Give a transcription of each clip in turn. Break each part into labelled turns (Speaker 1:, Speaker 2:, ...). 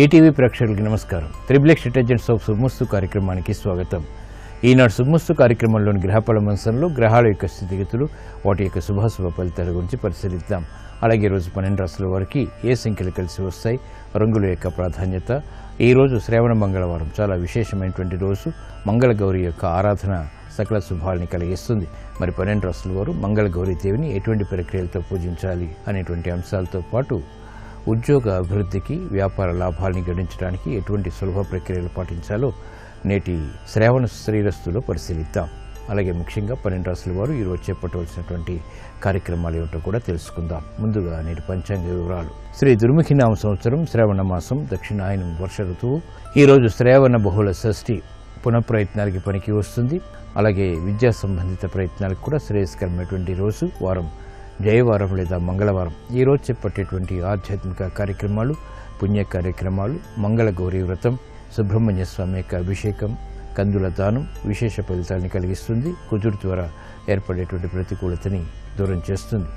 Speaker 1: ETV ప్రేక్షకులకి నమస్కారం. Triple detergents of శుభమస్తు కార్యక్రమానికి స్వాగతం. ఈనాడు శుభమస్తు కార్యక్రమంలోని గ్రహఫల మంచంలో గ్రహాల యొక్క స్థితిగతులు, వాటి యొక్క శుభాశుభ ఫలితాల గురించి పరిశీలిద్దాం. అలాగే ఈరోజు 12 రాశుల వారికి ఏ సంఖ్యలు కలిసి వస్తాయి, రంగుల యొక్క ప్రాధాన్యత. ఈరోజు శ్రావణ మంగళవారం, చాలా విశేషమైనటువంటి రోజు. మంగళ గౌరి యొక్క ఆరాధన సకల శుభాలని కలిగిస్తుంది. మరి 12 రాశుల వారు మంగళ గౌరీ దేవిని ఎటువంటి ప్రక్రియలతో పూజించాలి అనేటువంటి అంశాలతో పాటు ఉద్యోగ అభివృద్ధికి, వ్యాపార లాభాలని గడించడానికి ఎటువంటి సులభ ప్రక్రియలు పాటించాలో నేటి శ్రావణ శ్రీరస్తులో పరిశీలిద్దాం. అలాగే ముఖ్యంగా 12 రాశుల వారు ఈరోజు చేపట్టవలసినటువంటి కార్యక్రమాలు ఏమిటో కూడా తెలుసుకుందాం. ముందుగా నేటి పంచాంగ వివరాలు. శ్రీ దుర్ముఖినామ సంవత్సరం శ్రావణ మాసం, దక్షిణాయనం, వర్ష ఋతువు. ఈరోజు శ్రావణ బహుళ షష్ఠి పునఃప్రయత్నాలకి పనికి వస్తుంది. అలాగే విద్యా సంబంధిత ప్రయత్నాలకు కూడా శ్రేయస్కరమైనటువంటి రోజు, వారం జయవారం లేదా మంగళవారం. ఈరోజు చేపట్టేటువంటి ఆధ్యాత్మిక కార్యక్రమాలు, పుణ్య కార్యక్రమాలు, మంగళ గౌరీ వ్రతం, సుబ్రహ్మణ్య స్వామి యొక్క అభిషేకం, కందుల దానం విశేష ఫలితాలను కలిగిస్తుంది. కుజుడు ద్వారా ఏర్పడేటువంటి ప్రతికూలతని దూరం చేస్తుంది.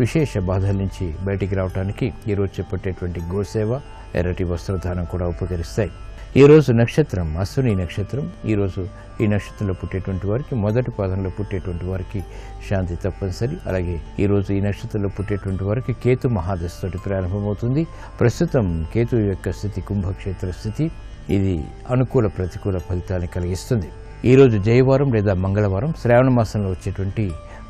Speaker 1: విశేష బాధల నుంచి బయటికి రావడానికి ఈరోజు చేపట్టేటువంటి గోసేవ, ఎర్రటి వస్త్రదానం కూడా ఉపకరిస్తాయి. ఈరోజు నక్షత్రం అశ్విని నక్షత్రం. ఈరోజు ఈ నక్షత్రంలో పుట్టేటువంటి వారికి, మొదటి పాదంలో పుట్టేటువంటి వారికి శాంతి తప్పనిసరి. అలాగే ఈరోజు ఈ నక్షత్రంలో పుట్టేటువంటి వారికి కేతు మహాదశతోటి ప్రారంభమవుతుంది. ప్రస్తుతం కేతు యొక్క స్థితి కుంభక్షేత్ర స్థితి. ఇది అనుకూల ప్రతికూల ఫలితాన్ని కలిగిస్తుంది. ఈరోజు జయవారం లేదా మంగళవారం, శ్రావణ మాసంలో వచ్చేటువంటి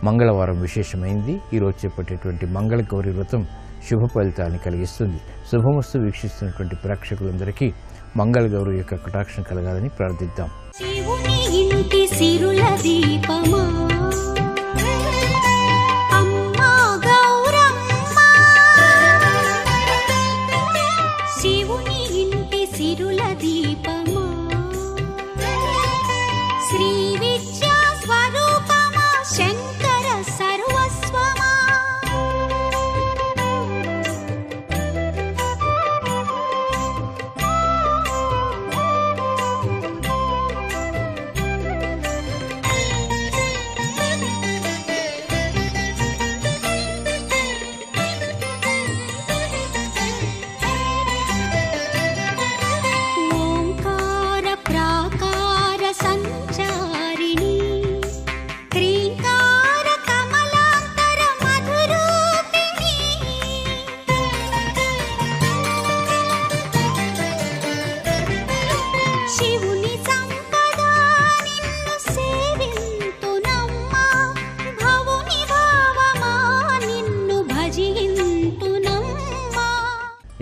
Speaker 1: మంగళవారం విశేషమైంది. ఈరోజు చేపట్టేటువంటి మంగళ గౌరీ వ్రతం శుభ ఫలితాన్ని కలిగిస్తుంది. శుభమస్తు వీక్షిస్తున్నటువంటి ప్రేక్షకులందరికీ మంగళ గౌరీ యొక్క కటాక్షం కలగాలని ప్రార్థిద్దాం.
Speaker 2: శివుని ఇంటి సిరుల దీపమా, అమ్మా గౌరమ్మ. శివుని ఇంటి సిరుల దీపమా, శ్రీ విద్యా స్వరూపమా, శంకర సర్వస్వమా.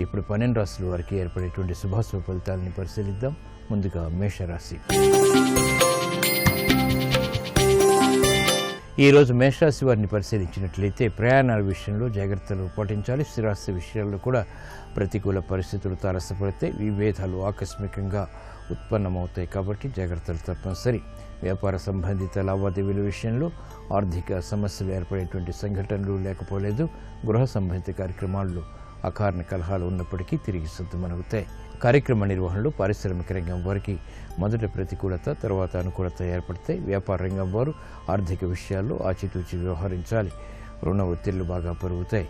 Speaker 1: ఇప్పుడు 12 రాశుల వారికి ఏర్పడేటువంటి శుభాశుభ ఫలితాలని పరిశీలిద్దాం. ముందుగా మేషరాశి. ఈరోజు మేషరాశి వారిని పరిశీలించినట్లయితే ప్రయాణాల విషయంలో జాగ్రత్తలు పాటించాలి. స్థిరాస్తి విషయాల్లో కూడా ప్రతికూల పరిస్థితులు తారసపడితే విభేదాలు ఆకస్మికంగా ఉత్పన్నమవుతాయి కాబట్టి జాగ్రత్తలు తప్పనిసరి. వ్యాపార సంబంధిత లావాదేవీల విషయంలో ఆర్థిక సమస్యలు ఏర్పడేటువంటి సంఘటనలు లేకపోలేదు. గృహ సంబంధిత కార్యక్రమాల్లో అకారణ కలహాలు ఉన్నప్పటికీ తిరిగి సద్దుమణుగుతాయి. కార్యక్రమ నిర్వహణలో పారిశ్రామిక రంగం వారికి మొదట ప్రతికూలత, తర్వాత అనుకూలత ఏర్పడతాయి. వ్యాపార రంగం వారు ఆర్థిక విషయాల్లో ఆచితూచి వ్యవహరించాలి. రుణ ఒత్తిళ్లు బాగా పెరుగుతాయి.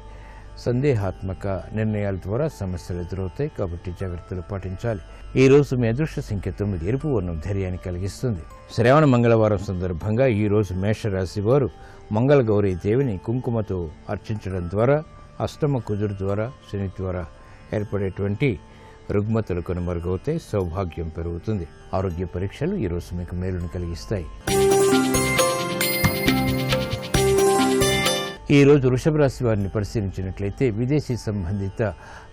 Speaker 1: సందేహాత్మక నిర్ణయాల ద్వారా సమస్యలు ఎదురవుతాయి కాబట్టి జాగ్రత్తలు పాటించాలి. ఈ రోజు మీ అదృష్ట సంఖ్య 9. ఎరుపు వర్ణం ధైర్యాన్ని కలిగిస్తుంది. శ్రావణ మంగళవారం సందర్భంగా ఈ రోజు మేషరాశి వారు మంగళ గౌరీ దేవిని కుంకుమతో అర్చించడం ద్వారా, అష్టమ కుజుడు ద్వారా, శని ద్వారా ఏర్పడేటువంటి రుగ్మతలు కనుమరుగవుతాయి. సౌభాగ్యం పెరుగుతుంది. ఆరోగ్య పరీక్షలు ఈరోజు మీకు మేలును కలిగిస్తాయి. ఈరోజు వృషభ రాశి వారిని పరిశీలించినట్లయితే విదేశీ సంబంధిత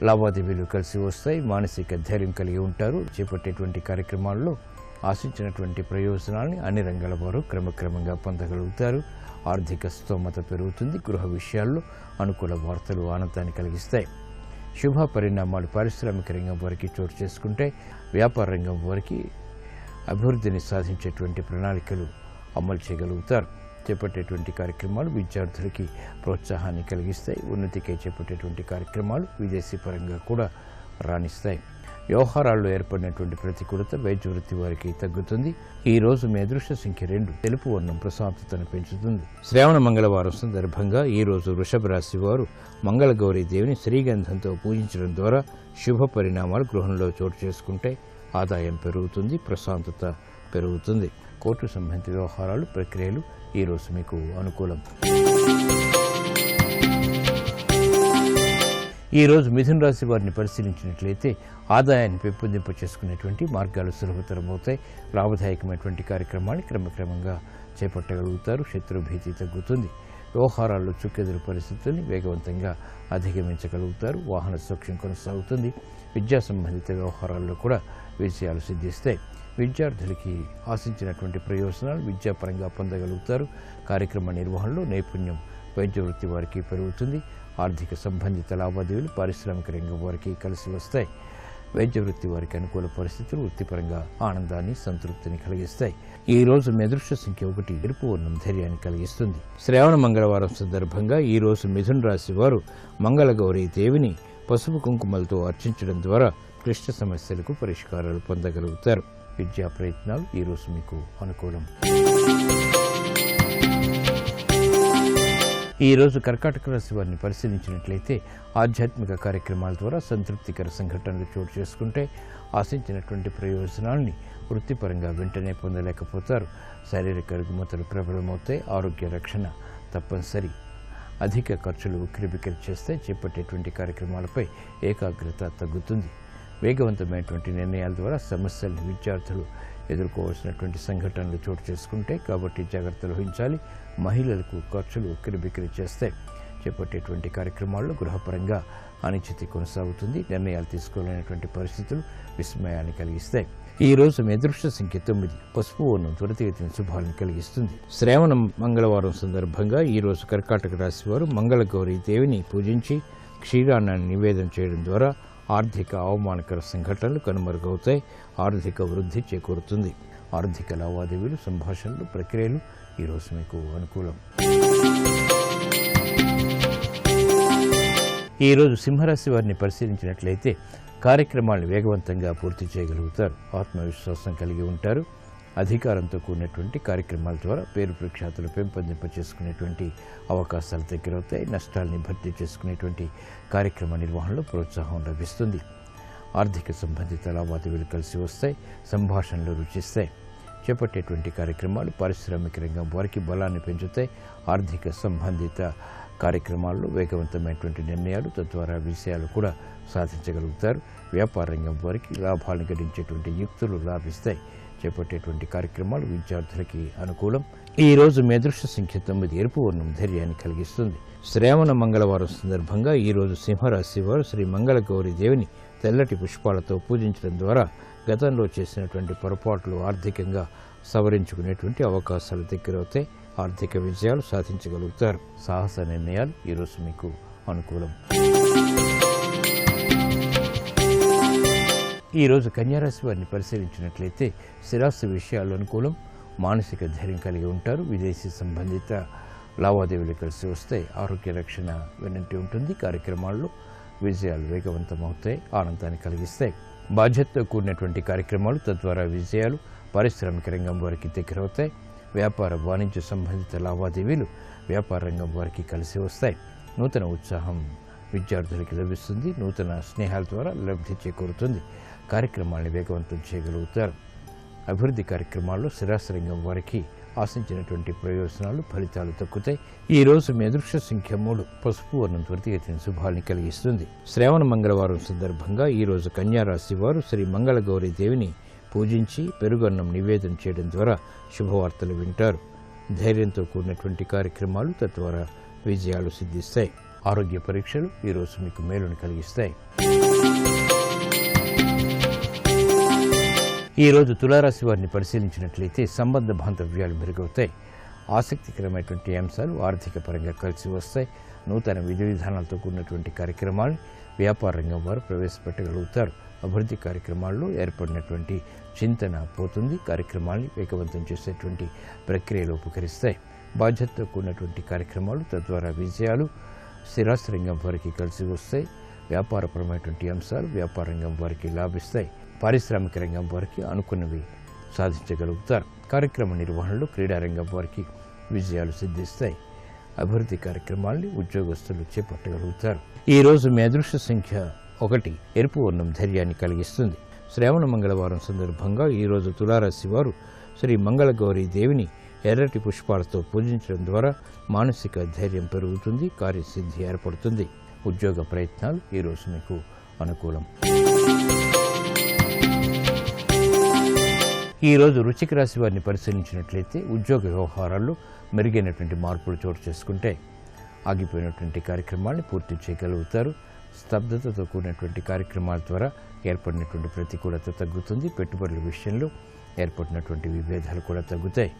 Speaker 1: లావాదేవీలు కలిసి వస్తాయి. మానసిక ధైర్యం కలిగి ఉంటారు. చేపట్టేటువంటి కార్యక్రమాల్లో ఆశించినటువంటి ప్రయోజనాలని అన్ని రంగాల వారు క్రమక్రమంగా పొందగలుగుతారు. ఆర్థిక స్తోమత పెరుగుతుంది. గృహ విషయాల్లో అనుకూల వార్తలు ఆనందాన్ని కలిగిస్తాయి. శుభ పరిణామాలు పారిశ్రామిక రంగం వారికి చోటు చేసుకుంటే, వ్యాపార రంగం వారికి అభివృద్ధిని సాధించేటువంటి ప్రణాళికలు అమలు చేయగలుగుతారు. చేపట్టేటువంటి కార్యక్రమాలు విద్యార్థులకి ప్రోత్సాహాన్ని కలిగిస్తాయి. ఉన్నతికై చేపట్టేటువంటి కార్యక్రమాలు విదేశీ పరంగా కూడా రాణిస్తాయి. వ్యవహారాల్లో ఏర్పడినటువంటి ప్రతికూలత వైద్య వృత్తి వారికి తగ్గుతుంది. ఈ రోజు మీ అదృష్ట సంఖ్య 2, తెలుపు వర్ణం ప్రశాంతతను పెంచుతుంది. శ్రావణ మంగళవారం సందర్భంగా ఈ రోజు వృషభ రాశి వారు మంగళగౌరీ దేవిని శ్రీగంధంతో పూజించడం ద్వారా శుభ పరిణామాలు గృహంలో చోటు చేసుకుంటే ఆదాయం పెరుగుతుంది, ప్రశాంతత పెరుగుతుంది. కోర్టు సంబంధిత వ్యవహారాలు, ప్రక్రియలు ఈ రోజు మీకు అనుకూలం. ఈ రోజు మిథున రాశి వారిని పరిశీలించినట్లయితే ఆదాయాన్ని పెంపొందింప చేసుకునేటువంటి మార్గాలు సులభతరమవుతాయి. లాభదాయకమైనటువంటి కార్యక్రమాన్ని క్రమక్రమంగా చేపట్టగలుగుతారు. శత్రు భీతి తగ్గుతుంది. వ్యవహారాల్లో చుక్కెదురు పరిస్థితుల్ని వేగవంతంగా అధిగమించగలుగుతారు. వాహన సౌఖ్యం కొనసాగుతుంది. విద్యా సంబంధిత వ్యవహారాల్లో కూడా విజయాలు సిద్ధిస్తాయి. విద్యార్థులకి ఆశించినటువంటి ప్రయోజనాలు విద్యాపరంగా పొందగలుగుతారు. కార్యక్రమ నిర్వహణలో నైపుణ్యం వైద్య వృత్తి వారికి పెరుగుతుంది. ఆర్థిక సంబంధిత లావాదేవీలు పారిశ్రామిక రంగం వారికి కలిసి వస్తాయి. వైద్య వృత్తి వారికి అనుకూల పరిస్థితులు వృత్తిపరంగా ఆనందాన్ని, సంతృప్తిని కలిగిస్తాయి. ఈ రోజు మీ అదృష్ట సంఖ్య 1, ఎరుపు వర్ణం ధైర్యాన్ని కలిగిస్తుంది. శ్రావణ మంగళవారం సందర్భంగా ఈ రోజు మిథున రాశి వారు మంగళగౌరీ దేవిని పసుపు కుంకుమలతో అర్చించడం ద్వారా క్లిష్ట సమస్యలకు పరిష్కారాలు పొందగలుగుతారు. విద్యా ప్రయత్నాలు ఈ రోజు మీకు అనుకూలం. ఈ రోజు కర్కాటక రాశి వారిని పరిశీలించినట్లయితే ఆధ్యాత్మిక కార్యక్రమాల ద్వారా సంతృప్తికర సంఘటనలు చోటు చేసుకుంటే ఆశించినటువంటి ప్రయోజనాల్ని వృత్తిపరంగా వెంటనే పొందలేకపోతారు. శారీరక రుగ్మతలు ప్రబలమవుతాయి. ఆరోగ్య రక్షణ తప్పనిసరి. అధిక ఖర్చులు ఉక్కిరిబిక్కిరి చేస్తే చేపట్టేటువంటి కార్యక్రమాలపై ఏకాగ్రత తగ్గుతుంది. వేగవంతమైనటువంటి నిర్ణయాల ద్వారా సమస్యల్ని విద్యార్థులు ఎదుర్కోవాల్సినటువంటి సంఘటనలు చోటు చేసుకుంటే కాబట్టి జాగ్రత్తలు వహించాలి. మహిళలకు ఖర్చులు ఉక్కిరిబిక్కిరి చేస్తే చేపట్టేటువంటి కార్యక్రమాల్లో గృహపరంగా అనిశ్చితి కొనసాగుతుంది. నిర్ణయాలు తీసుకోలేనటువంటి పరిస్థితులు విస్మయాన్ని కలిగిస్తాయి. ఈ రోజు మీ అదృష్ట సంఖ్య 9, పసుపు వర్ణం త్వరితగతిన శుభాలను కలిగిస్తుంది. శ్రావణ మంగళవారం సందర్భంగా ఈ రోజు కర్కాటక రాశి వారు మంగళగౌరీ దేవిని పూజించి క్షీరాన్నాన్ని నివేదన చేయడం ద్వారా ఆర్థిక అవమానకర సంఘటనలు కనుమరుగవుతాయి. ఆర్థిక వృద్ధి చేకూరుతుంది. ఆర్థిక లావాదేవీలు, సంభాషణలు, ప్రక్రియలు ఈరోజు మీకు అనుకూలం. ఈరోజు సింహరాశి వారిని పరిశీలించినట్లయితే కార్యక్రమాలను వేగవంతంగా పూర్తి చేయగలుగుతారు. ఆత్మవిశ్వాసం కలిగి ఉంటారు. అధికారంతో కూడినటువంటి కార్యక్రమాల ద్వారా పేరు ప్రఖ్యాతులు పెంపొందింప చేసుకునేటువంటి అవకాశాలు దగ్గరవుతాయి. నష్టాలని భర్తీ చేసుకునేటువంటి కార్యక్రమ నిర్వహణలో ప్రోత్సాహం లభిస్తుంది. ఆర్థిక సంబంధిత లావాదేవీలు కలిసి వస్తాయి. సంభాషణలు రుచిస్తాయి. చేపట్టేటువంటి కార్యక్రమాలు పారిశ్రామిక రంగం వారికి బలాన్ని పెంచుతాయి. ఆర్థిక సంబంధిత కార్యక్రమాల్లో వేగవంతమైనటువంటి నిర్ణయాలు, తద్వారా విషయాలు కూడా సాధించగలుగుతారు. వ్యాపార రంగం వారికి లాభాలను గడించేటువంటి యుక్తులు లాభిస్తాయి. చేపట్టేటువంటి కార్యక్రమాలు విద్యార్థులకి అనుకూలం. ఈ రోజు మీ అదృష్ట సంఖ్య 9, ఎరుపు వర్ణం ధైర్యాన్ని కలిగిస్తుంది. శ్రావణ మంగళవారం సందర్భంగా ఈ రోజు సింహరాశి వారు శ్రీ మంగళగౌరీ దేవిని తెల్లటి పుష్పాలతో పూజించడం ద్వారా గతంలో చేసినటువంటి పొరపాట్లు ఆర్థికంగా సవరించుకునేటువంటి అవకాశాలు దగ్గరవుతాయి. ఆర్థిక విజయాలు సాధించగలుగుతారు. సాహస నిర్ణయాలు ఈరోజు మీకు అనుకూలం. ఈరోజు కన్యారాశి వారిని పరిశీలించినట్లయితే స్థిరాస్తి విషయాలు అనుకూలం. మానసిక ధైర్యం కలిగి ఉంటారు. విదేశీ సంబంధిత లావాదేవీలు కలిసి వస్తాయి. ఆరోగ్య రక్షణ వెనంటి ఉంటుంది. కార్యక్రమాల్లో విజయాలు వేగవంతమవుతాయి. ఆనందాన్ని కలిగిస్తాయి. బాధ్యతతో కూడినటువంటి కార్యక్రమాలు, తద్వారా విజయాలు పారిశ్రామిక రంగం వారికి దగ్గరవుతాయి. వ్యాపార వాణిజ్య సంబంధిత లావాదేవీలు వ్యాపార రంగం వారికి కలిసి వస్తాయి. నూతన ఉత్సాహం విద్యార్థులకి లభిస్తుంది. నూతన స్నేహాల ద్వారా లబ్ధి చేకూరుతుంది. కార్యక్రమాలను వేగవంతం చేయగలుగుతారు. అభివృద్ధి కార్యక్రమాల్లో స్థిరాస్తి రంగం వారికి ఆశించినటువంటి ప్రయోజనాలు, ఫలితాలు దక్కుతాయి. ఈ రోజు మీ అదృష్ట సంఖ్య 3, పసుపు వర్ణం త్వరితగతిన శుభాన్ని కలిగిస్తుంది. శ్రావణ మంగళవారం సందర్భంగా ఈ రోజు కన్యారాశి వారు శ్రీ మంగళగౌరీ దేవిని పూజించి పెరుగన్నం నివేదన చేయడం ద్వారా శుభవార్తలు వింటారు. ధైర్యంతో కూడినటువంటి కార్యక్రమాలు, తద్వారా విజయాలు సిద్ధిస్తాయి. ఆరోగ్య పరీక్షలు ఈరోజు మీకు మేలును కలిగిస్తాయి. ఈరోజు తులారాశి వారిని పరిశీలించినట్లయితే సంబంధ బాంధవ్యాలు మెరుగవుతాయి. ఆసక్తికరమైనటువంటి అంశాలు ఆర్థిక పరంగా కలిసి వస్తాయి. నూతన విధి విధానాలతో కూడినటువంటి కార్యక్రమాలు వ్యాపార రంగం వారు ప్రవేశపెట్టగలుగుతారు. అభివృద్ధి కార్యక్రమాల్లో ఏర్పడినటువంటి చింతన పోతుంది. కార్యక్రమాల్ని వేగవంతం చేసేటువంటి ప్రక్రియలు ఉపకరిస్తాయి. బాధ్యతతో కూడినటువంటి కార్యక్రమాలు, తద్వారా విజయాలు స్థిరాస్తి రంగం వారికి కలిసి వస్తాయి. వ్యాపారపరమైనటువంటి అంశాలు వ్యాపార రంగం వారికి లాభిస్తాయి. పారిశ్రామిక రంగం వారికి అనుకున్నవి సాధించగలుగుతారు. కార్యక్రమ నిర్వహణలో క్రీడారంగం వారికి విజయాలు సిద్ధిస్తాయి. అభివృద్ధి కార్యక్రమాల్ని ఉద్యోగస్తులు చేపట్టగలుగుతారు. ఈ రోజు మీ అదృష్ట సంఖ్య 1. ఎరుపు వర్ణం ధైర్యాన్ని కలిగిస్తుంది. శ్రావణ మంగళవారం సందర్భంగా ఈరోజు తులారాశి వారు శ్రీ మంగళగౌరీ దేవిని ఎర్రటి పుష్పాలతో పూజించడం ద్వారా మానసిక ధైర్యం పెరుగుతుంది, కార్యసిద్ధి ఏర్పడుతుంది. ఉద్యోగ ప్రయత్నాలు ఈరోజు మీకు అనుకూలం. ఈరోజు వృశ్చిక రాశి వారిని పరిశీలించినట్లయితే ఉద్యోగ వ్యవహారాల్లో మెరుగైనటువంటి మార్పులు చోటు చేసుకుంటే ఆగిపోయినటువంటి కార్యక్రమాన్ని పూర్తి చేయగలుగుతారు. స్తబ్దతతో కూడినటువంటి కార్యక్రమాల ద్వారా ఏర్పడినటువంటి ప్రతికూలత తగ్గుతుంది. పెట్టుబడుల విషయంలో ఏర్పడినటువంటి విభేదాలు కూడా తగ్గుతాయి.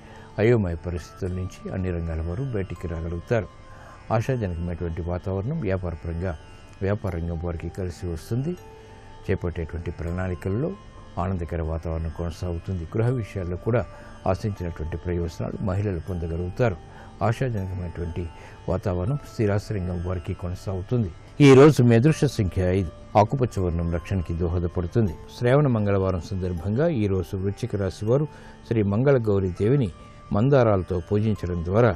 Speaker 1: అయోమయ పరిస్థితుల నుంచి అన్ని రంగాల వారు బయటికి రాగలుగుతారు. ఆశాజనకమైనటువంటి వాతావరణం వ్యాపారపరంగా వ్యాపార రంగం వారికి కలిసి వస్తుంది. చేపట్టేటువంటి ప్రణాళికల్లో ఆనందకర వాతావరణం కొనసాగుతుంది. గృహ విషయాల్లో కూడా ఆశించినటువంటి ప్రయోజనాలు మహిళలు పొందగలుగుతారు. ఆశాజనకమైనటువంటి వాతావరణం స్థిరాస్తి రంగం వారికి కొనసాగుతుంది. ఈ రోజు మీ అదృష్ట సంఖ్య 5. ఆకుపచ్చ వర్ణం రక్షణకి దోహదపడుతుంది. శ్రావణ మంగళవారం సందర్భంగా ఈ రోజు వృశ్చిక రాశి వారు శ్రీ మంగళగౌరీ దేవిని మందారాలతో పూజించడం ద్వారా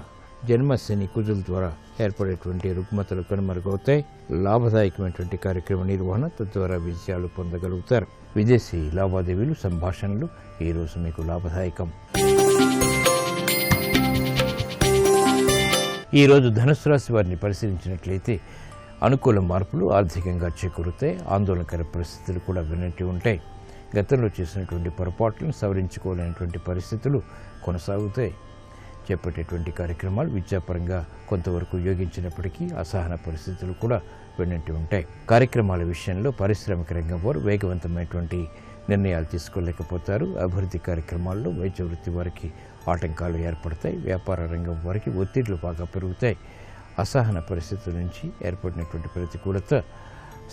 Speaker 1: జన్మ శని కుజుల ద్వారా ఏర్పడేటువంటి రుగ్మతలు కనుమరుగవుతాయి. లాభదాయకమైనటువంటి కార్యక్రమ నిర్వహణ తద్వారా విజయాలు పొందగలుగుతారు. విదేశీ లావాదేవీలు సంభాషణలు ఈ రోజు మీకు లాభదాయకం. ఈ రోజు ధనుసు రాశి వారిని పరిశీలించినట్లయితే అనుకూల మార్పులు ఆర్థికంగా చేకూరుతాయి. ఆందోళనకర పరిస్థితులు కూడా వెన్నట్టి ఉంటాయి. గతంలో చేసినటువంటి పొరపాట్లను సవరించుకోలేనటువంటి పరిస్థితులు కొనసాగుతాయి. చేపట్టేటువంటి కార్యక్రమాలు విద్యాపరంగా కొంతవరకు యోగించినప్పటికీ అసహన పరిస్థితులు కూడా వెన్నట్టి ఉంటాయి. కార్యక్రమాల విషయంలో పారిశ్రామిక రంగం వారు వేగవంతమైనటువంటి నిర్ణయాలు తీసుకోలేకపోతారు. అభివృద్ధి కార్యక్రమాల్లో వైద్య వృత్తి వారికి ఆటంకాలు ఏర్పడతాయి. వ్యాపార రంగం వారికి ఒత్తిళ్లు బాగా పెరుగుతాయి. అసహన పరిస్థితుల నుంచి ఏర్పడినటువంటి ప్రతికూలత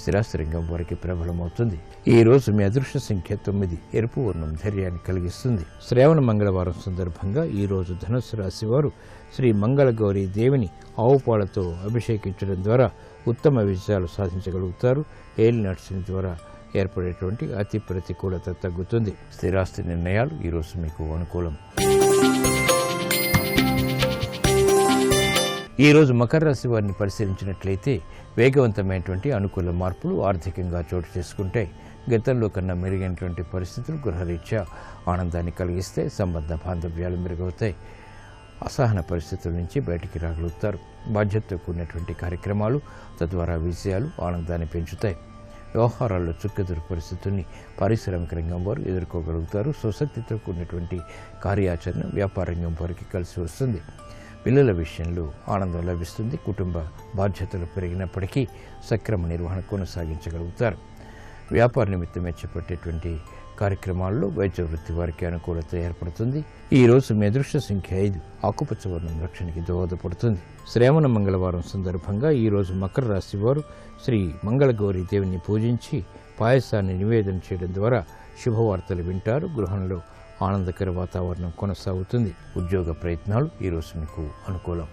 Speaker 1: స్థిరాస్తి రంగం వారికి ప్రబలమవుతుంది. ఈ రోజు మీ అదృష్ట సంఖ్య 9. ఎరుపు వర్ణం ధైర్యాన్ని కలిగిస్తుంది. శ్రావణ మంగళవారం సందర్భంగా ఈ రోజు ధనుస్సు రాశి వారు శ్రీ మంగళగౌరీ దేవిని ఆవు పాలతో అభిషేకించడం ద్వారా ఉత్తమ విజయాలు సాధించగలుగుతారు. ఏలినాటి శని ద్వారా ఏర్పడేటువంటి అతి ప్రతికూలత తగ్గుతుంది. స్థిరాస్తి నిర్ణయాలు ఈరోజు మీకు అనుకూలం. ఈ రోజు మకర రాశి వారిని పరిశీలించినట్లయితే వేగవంతమైనటువంటి అనుకూల మార్పులు ఆర్థికంగా చోటు చేసుకుంటాయి. గతంలో కన్నా మెరుగైనటువంటి పరిస్థితులు గృహరీత్యా ఆనందాన్ని కలిగిస్తే సంబంధ బాంధవ్యాలు మెరుగవుతాయి. అసహన పరిస్థితుల నుంచి బయటికి రాగలుగుతారు. బాధ్యతతో కూడినటువంటి కార్యక్రమాలు తద్వారా విజయాలు ఆనందాన్ని పెంచుతాయి. వ్యవహారాల్లో చుక్కెదురు పరిస్థితుల్ని పారిశ్రామిక రంగం వారు ఎదుర్కోగలుగుతారు. స్వశక్తితో కూడినటువంటి కార్యాచరణ వ్యాపార రంగం వారికి కలిసి వస్తుంది. పిల్లల విషయంలో ఆనందం లభిస్తుంది. కుటుంబ బాధ్యతలు పెరిగినప్పటికీ సక్రమ నిర్వహణ కొనసాగించగలుగుతారు. వ్యాపార నిమిత్తమే చేపట్టేటువంటి కార్యక్రమాల్లో వైద్య వృత్తి వారికి అనుకూలత ఏర్పడుతుంది. ఈ రోజు మీ అదృష్ట సంఖ్య 5. ఆకుపచ్చ వర్ణం రక్షణకి దోహదపడుతుంది. శ్రావణ మంగళవారం సందర్భంగా ఈ రోజు మకర రాశి వారు శ్రీ మంగళగౌరీ దేవిని పూజించి పాయసాన్ని నివేదన చేయడం ద్వారా శుభవార్తలు వింటారు. గృహంలో ఆనందకర వాతావరణం కొనసాగుతుంది. ఉద్యోగ ప్రయత్నాలు ఈరోజు మీకు అనుకూలం.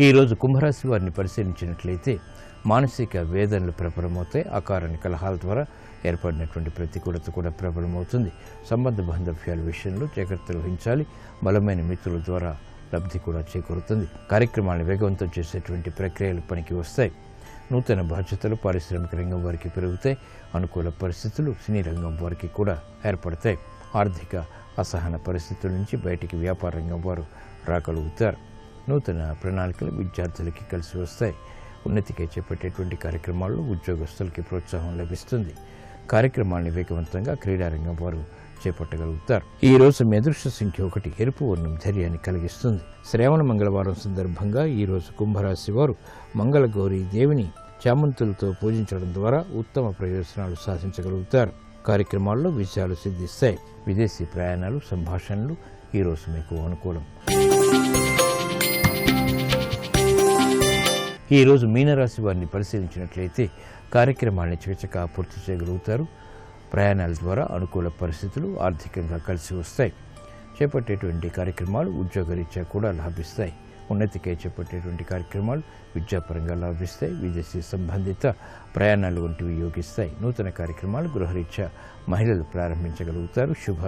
Speaker 1: ఈరోజు కుంభరాశి వారిని పరిశీలించినట్లయితే మానసిక వేదనలు ప్రబలమవుతాయి. అకారణి కలహాల ద్వారా ఏర్పడినటువంటి ప్రతికూలత కూడా ప్రబలమవుతుంది. సంబంధ బాంధవ్యాల విషయంలో జాగ్రత్తలు వహించాలి. బలమైన మిత్రుల ద్వారా లబ్ధి కూడా చేకూరుతుంది. కార్యక్రమాలను వేగవంతం చేసేటువంటి ప్రక్రియలు పనికి వస్తాయి. నూతన బాధ్యతలు పారిశ్రామిక రంగం వారికి పెరుగుతాయి. అనుకూల పరిస్థితులు సినీ రంగం వారికి కూడా ఏర్పడతాయి. ఆర్థిక అసహన పరిస్థితుల నుంచి బయటికి వ్యాపార రంగం వారు రాగలుగుతారు. నూతన ప్రణాళికలు విద్యార్థులకి కలిసి వస్తాయి. ఉన్నతికై చేపట్టేటువంటి కార్యక్రమాల్లో ఉద్యోగస్తులకి ప్రోత్సాహం లభిస్తుంది. కార్యక్రమాన్ని వేగవంతంగా క్రీడారంగం వారు చేపట్టగలుగుతారు. ఈ రోజు మీ అదృష్ట సంఖ్య 1. ఎరుపు వర్ణం ధైర్యాన్ని కలిగిస్తుంది. శ్రావణ మంగళవారం సందర్భంగా ఈ రోజు కుంభరాశి వారు మంగళగౌరీ దేవిని చామంతులతో పూజించడం ద్వారా ఉత్తమ ప్రయోజనాలు సాధించగలుగుతారు. కార్యక్రమాల్లో విజయాలు సిద్ధిస్తాయి. విదేశీ ప్రయాణాలు సంభాషణలు ఈ రోజు మీకు అనుకూలం. ఈ రోజు మీనరాశి వారిని పరిశీలించినట్లయితే కార్యక్రమాన్ని చకచకా పూర్తి చేయగలుగుతారు. ప్రయాణాల ద్వారా అనుకూల పరిస్థితులు ఆర్థికంగా కలిసి వస్తాయి. చేపట్టేటువంటి కార్యక్రమాలు ఉద్యోగరీత్యా కూడా లాభిస్తాయి. ఉన్నతికై చేపట్టేటువంటి కార్యక్రమాలు విద్యాపరంగా లాభిస్తాయి. విదేశీ సంబంధిత ప్రయాణాలు వంటివి యోగిస్తాయి. నూతన కార్యక్రమాలు గృహరీత్యా మహిళలు ప్రారంభించగలుగుతారు. శుభ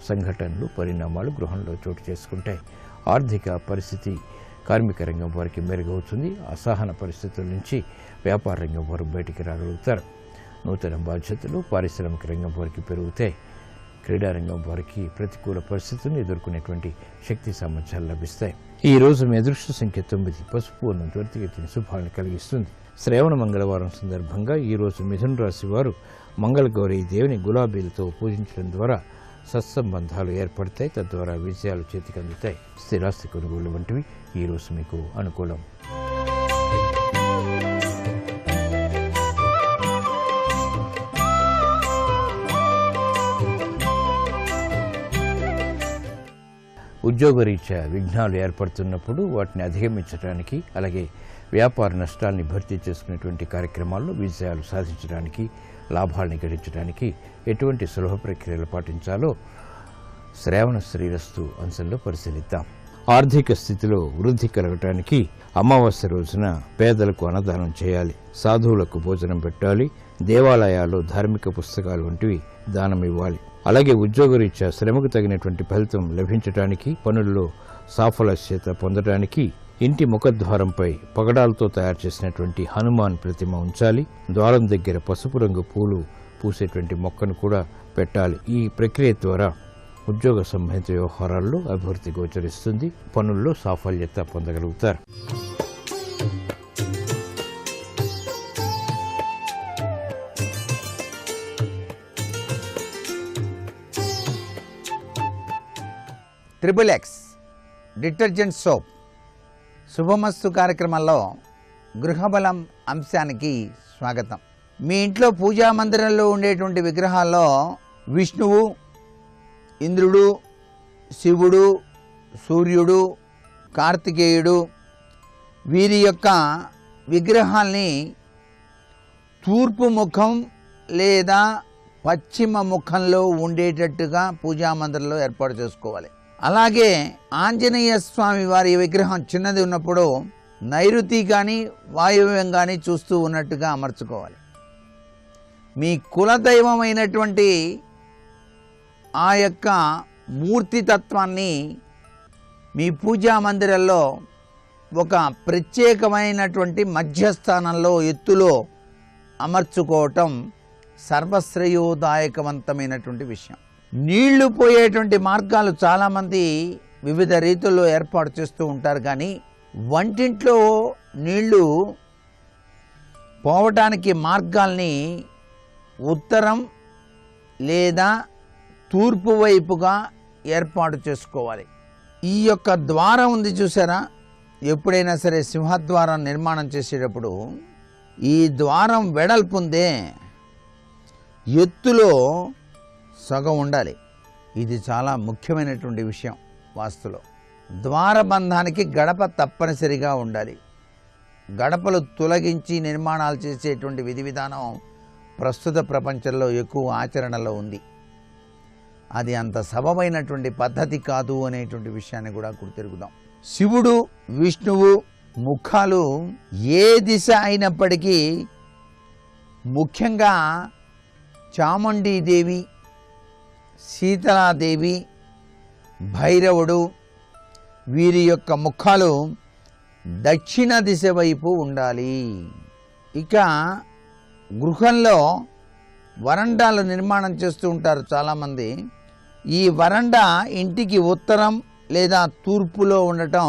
Speaker 1: సంఘటనలు పరిణామాలు గృహంలో చోటు చేసుకుంటాయి. ఆర్థిక పరిస్థితి కార్మిక రంగం వారికి మెరుగవుతుంది. అసహన పరిస్థితుల నుంచి వ్యాపార రంగం వారు బయటికి రాగలుగుతారు. నూతన బాధ్యతలు పారిశ్రామిక రంగం వారికి పెరుగుతాయి. క్రీడారంగం వారికి ప్రతికూల పరిస్థితులను ఎదుర్కొనేటువంటి శక్తి సామర్థ్యాలు లభిస్తాయి. ఈ రోజు మీ అదృష్ట సంఖ్య 9. పసుపు వర్ణం త్వరితగతిన శుభాలను కలిగిస్తుంది. శ్రావణ మంగళవారం సందర్భంగా ఈరోజు మిథున రాశి వారు మంగళగౌరీ దేవిని గులాబీలతో పూజించడం ద్వారా సత్సంబంధాలు ఏర్పడతాయి. తద్వారా విజయాలు చేతికి అందుతాయి. స్థిరాస్తి కొనుగోలు వంటివి ఈరోజు మీకు అనుకూలం. ఉద్యోగరీత్యా విఘ్నాలు ఏర్పడుతున్నప్పుడు వాటిని అధిగమించడానికి, అలాగే వ్యాపార నష్టాల్ని భర్తీ చేసుకునేటువంటి కార్యక్రమాల్లో విజయాలు సాధించడానికి, లాభాలని గడించడానికి ఎటువంటి సులభ ప్రక్రియలు పాటించాలో శ్రావణ శ్రీరస్తు అంశంలో పరిశీలిద్దాం. ఆర్థిక స్థితిలో వృద్ధి కలగటానికి అమావాస్య రోజున పేదలకు అన్నదానం చేయాలి. సాధువులకు భోజనం పెట్టాలి. దేవాలయాల్లో ధార్మిక పుస్తకాలు వంటివి దానం ఇవ్వాలి. అలాగే ఉద్యోగరీత్యా శ్రమకు తగినటువంటి ఫలితం లభించడానికి, పనుల్లో సాఫల్యత పొందడానికి ఇంటి ముఖద్వారంపై పగడాలతో తయారు చేసినటువంటి హనుమాన్ ప్రతిమ ఉంచాలి. ద్వారం దగ్గర పసుపు రంగు పూలు పూసేటువంటి మొక్కను కూడా పెట్టాలి. ఈ ప్రక్రియ ద్వారా ఉద్యోగ సంబంధిత వ్యవహారాల్లో అభివృద్ధి గోచరిస్తుంది. పనుల్లో సాఫల్యత పొందగలుగుతారు.
Speaker 3: XXX డిటర్జెంట్ సోప్ శుభమస్తు కార్యక్రమంలో గృహబలం అంశానికి స్వాగతం. మీ ఇంట్లో పూజా మందిరంలో ఉండేటువంటి విగ్రహాల్లో విష్ణువు, ఇంద్రుడు, శివుడు, సూర్యుడు, కార్తికేయుడు వీరి యొక్క విగ్రహాల్ని తూర్పు ముఖం లేదా పశ్చిమ ముఖంలో ఉండేటట్టుగా పూజా మందిరంలో ఏర్పాటు చేసుకోవాలి. అలాగే ఆంజనేయ స్వామి వారి విగ్రహం చిన్నది ఉన్నప్పుడు నైరుతి కానీ వాయువ్యం కానీ చూస్తూ ఉన్నట్టుగా అమర్చుకోవాలి. మీ కులదైవమైనటువంటి ఆ యొక్క మూర్తితత్వాన్ని మీ పూజా మందిరంలో ఒక ప్రత్యేకమైనటువంటి మధ్యస్థానంలో ఎత్తులో అమర్చుకోవటం సర్వశ్రేయోదాయకవంతమైనటువంటి విషయం. నీళ్లు పోయేటువంటి మార్గాలు చాలామంది వివిధ రీతుల్లో ఏర్పాటు చేస్తూ ఉంటారు. కానీ వంటింట్లో నీళ్లు పోవటానికి మార్గాల్ని ఉత్తరం లేదా తూర్పు వైపుగా ఏర్పాటు చేసుకోవాలి. ఈ యొక్క ద్వారం ఉంది చూసారా, ఎప్పుడైనా సరే సింహద్వారం నిర్మాణం చేసేటప్పుడు ఈ ద్వారం వెడల్పుందే ఎత్తులో సగం ఉండాలి. ఇది చాలా ముఖ్యమైనటువంటి విషయం వాస్తులో. ద్వారబంధానికి గడప తప్పనిసరిగా ఉండాలి. గడపలు తొలగించి నిర్మాణాలు చేసేటువంటి విధి విధానం ప్రస్తుత ప్రపంచంలో ఎక్కువ ఆచరణలో ఉంది. అది అంత సబబైనటువంటి పద్ధతి కాదు అనేటువంటి విషయాన్ని కూడా గుర్తెరుగుదాం. శివుడు, విష్ణువు ముఖాలు ఏ దిశ అయినప్పటికీ, ముఖ్యంగా చాముండీదేవి, శీతలాదేవి, భైరవుడు వీరి యొక్క ముఖాలు దక్షిణ దిశ వైపు ఉండాలి. ఇక గృహంలో వరండాలు నిర్మాణం చేస్తూ ఉంటారు చాలామంది. ఈ వరండా ఇంటికి ఉత్తరం లేదా తూర్పులో ఉండటం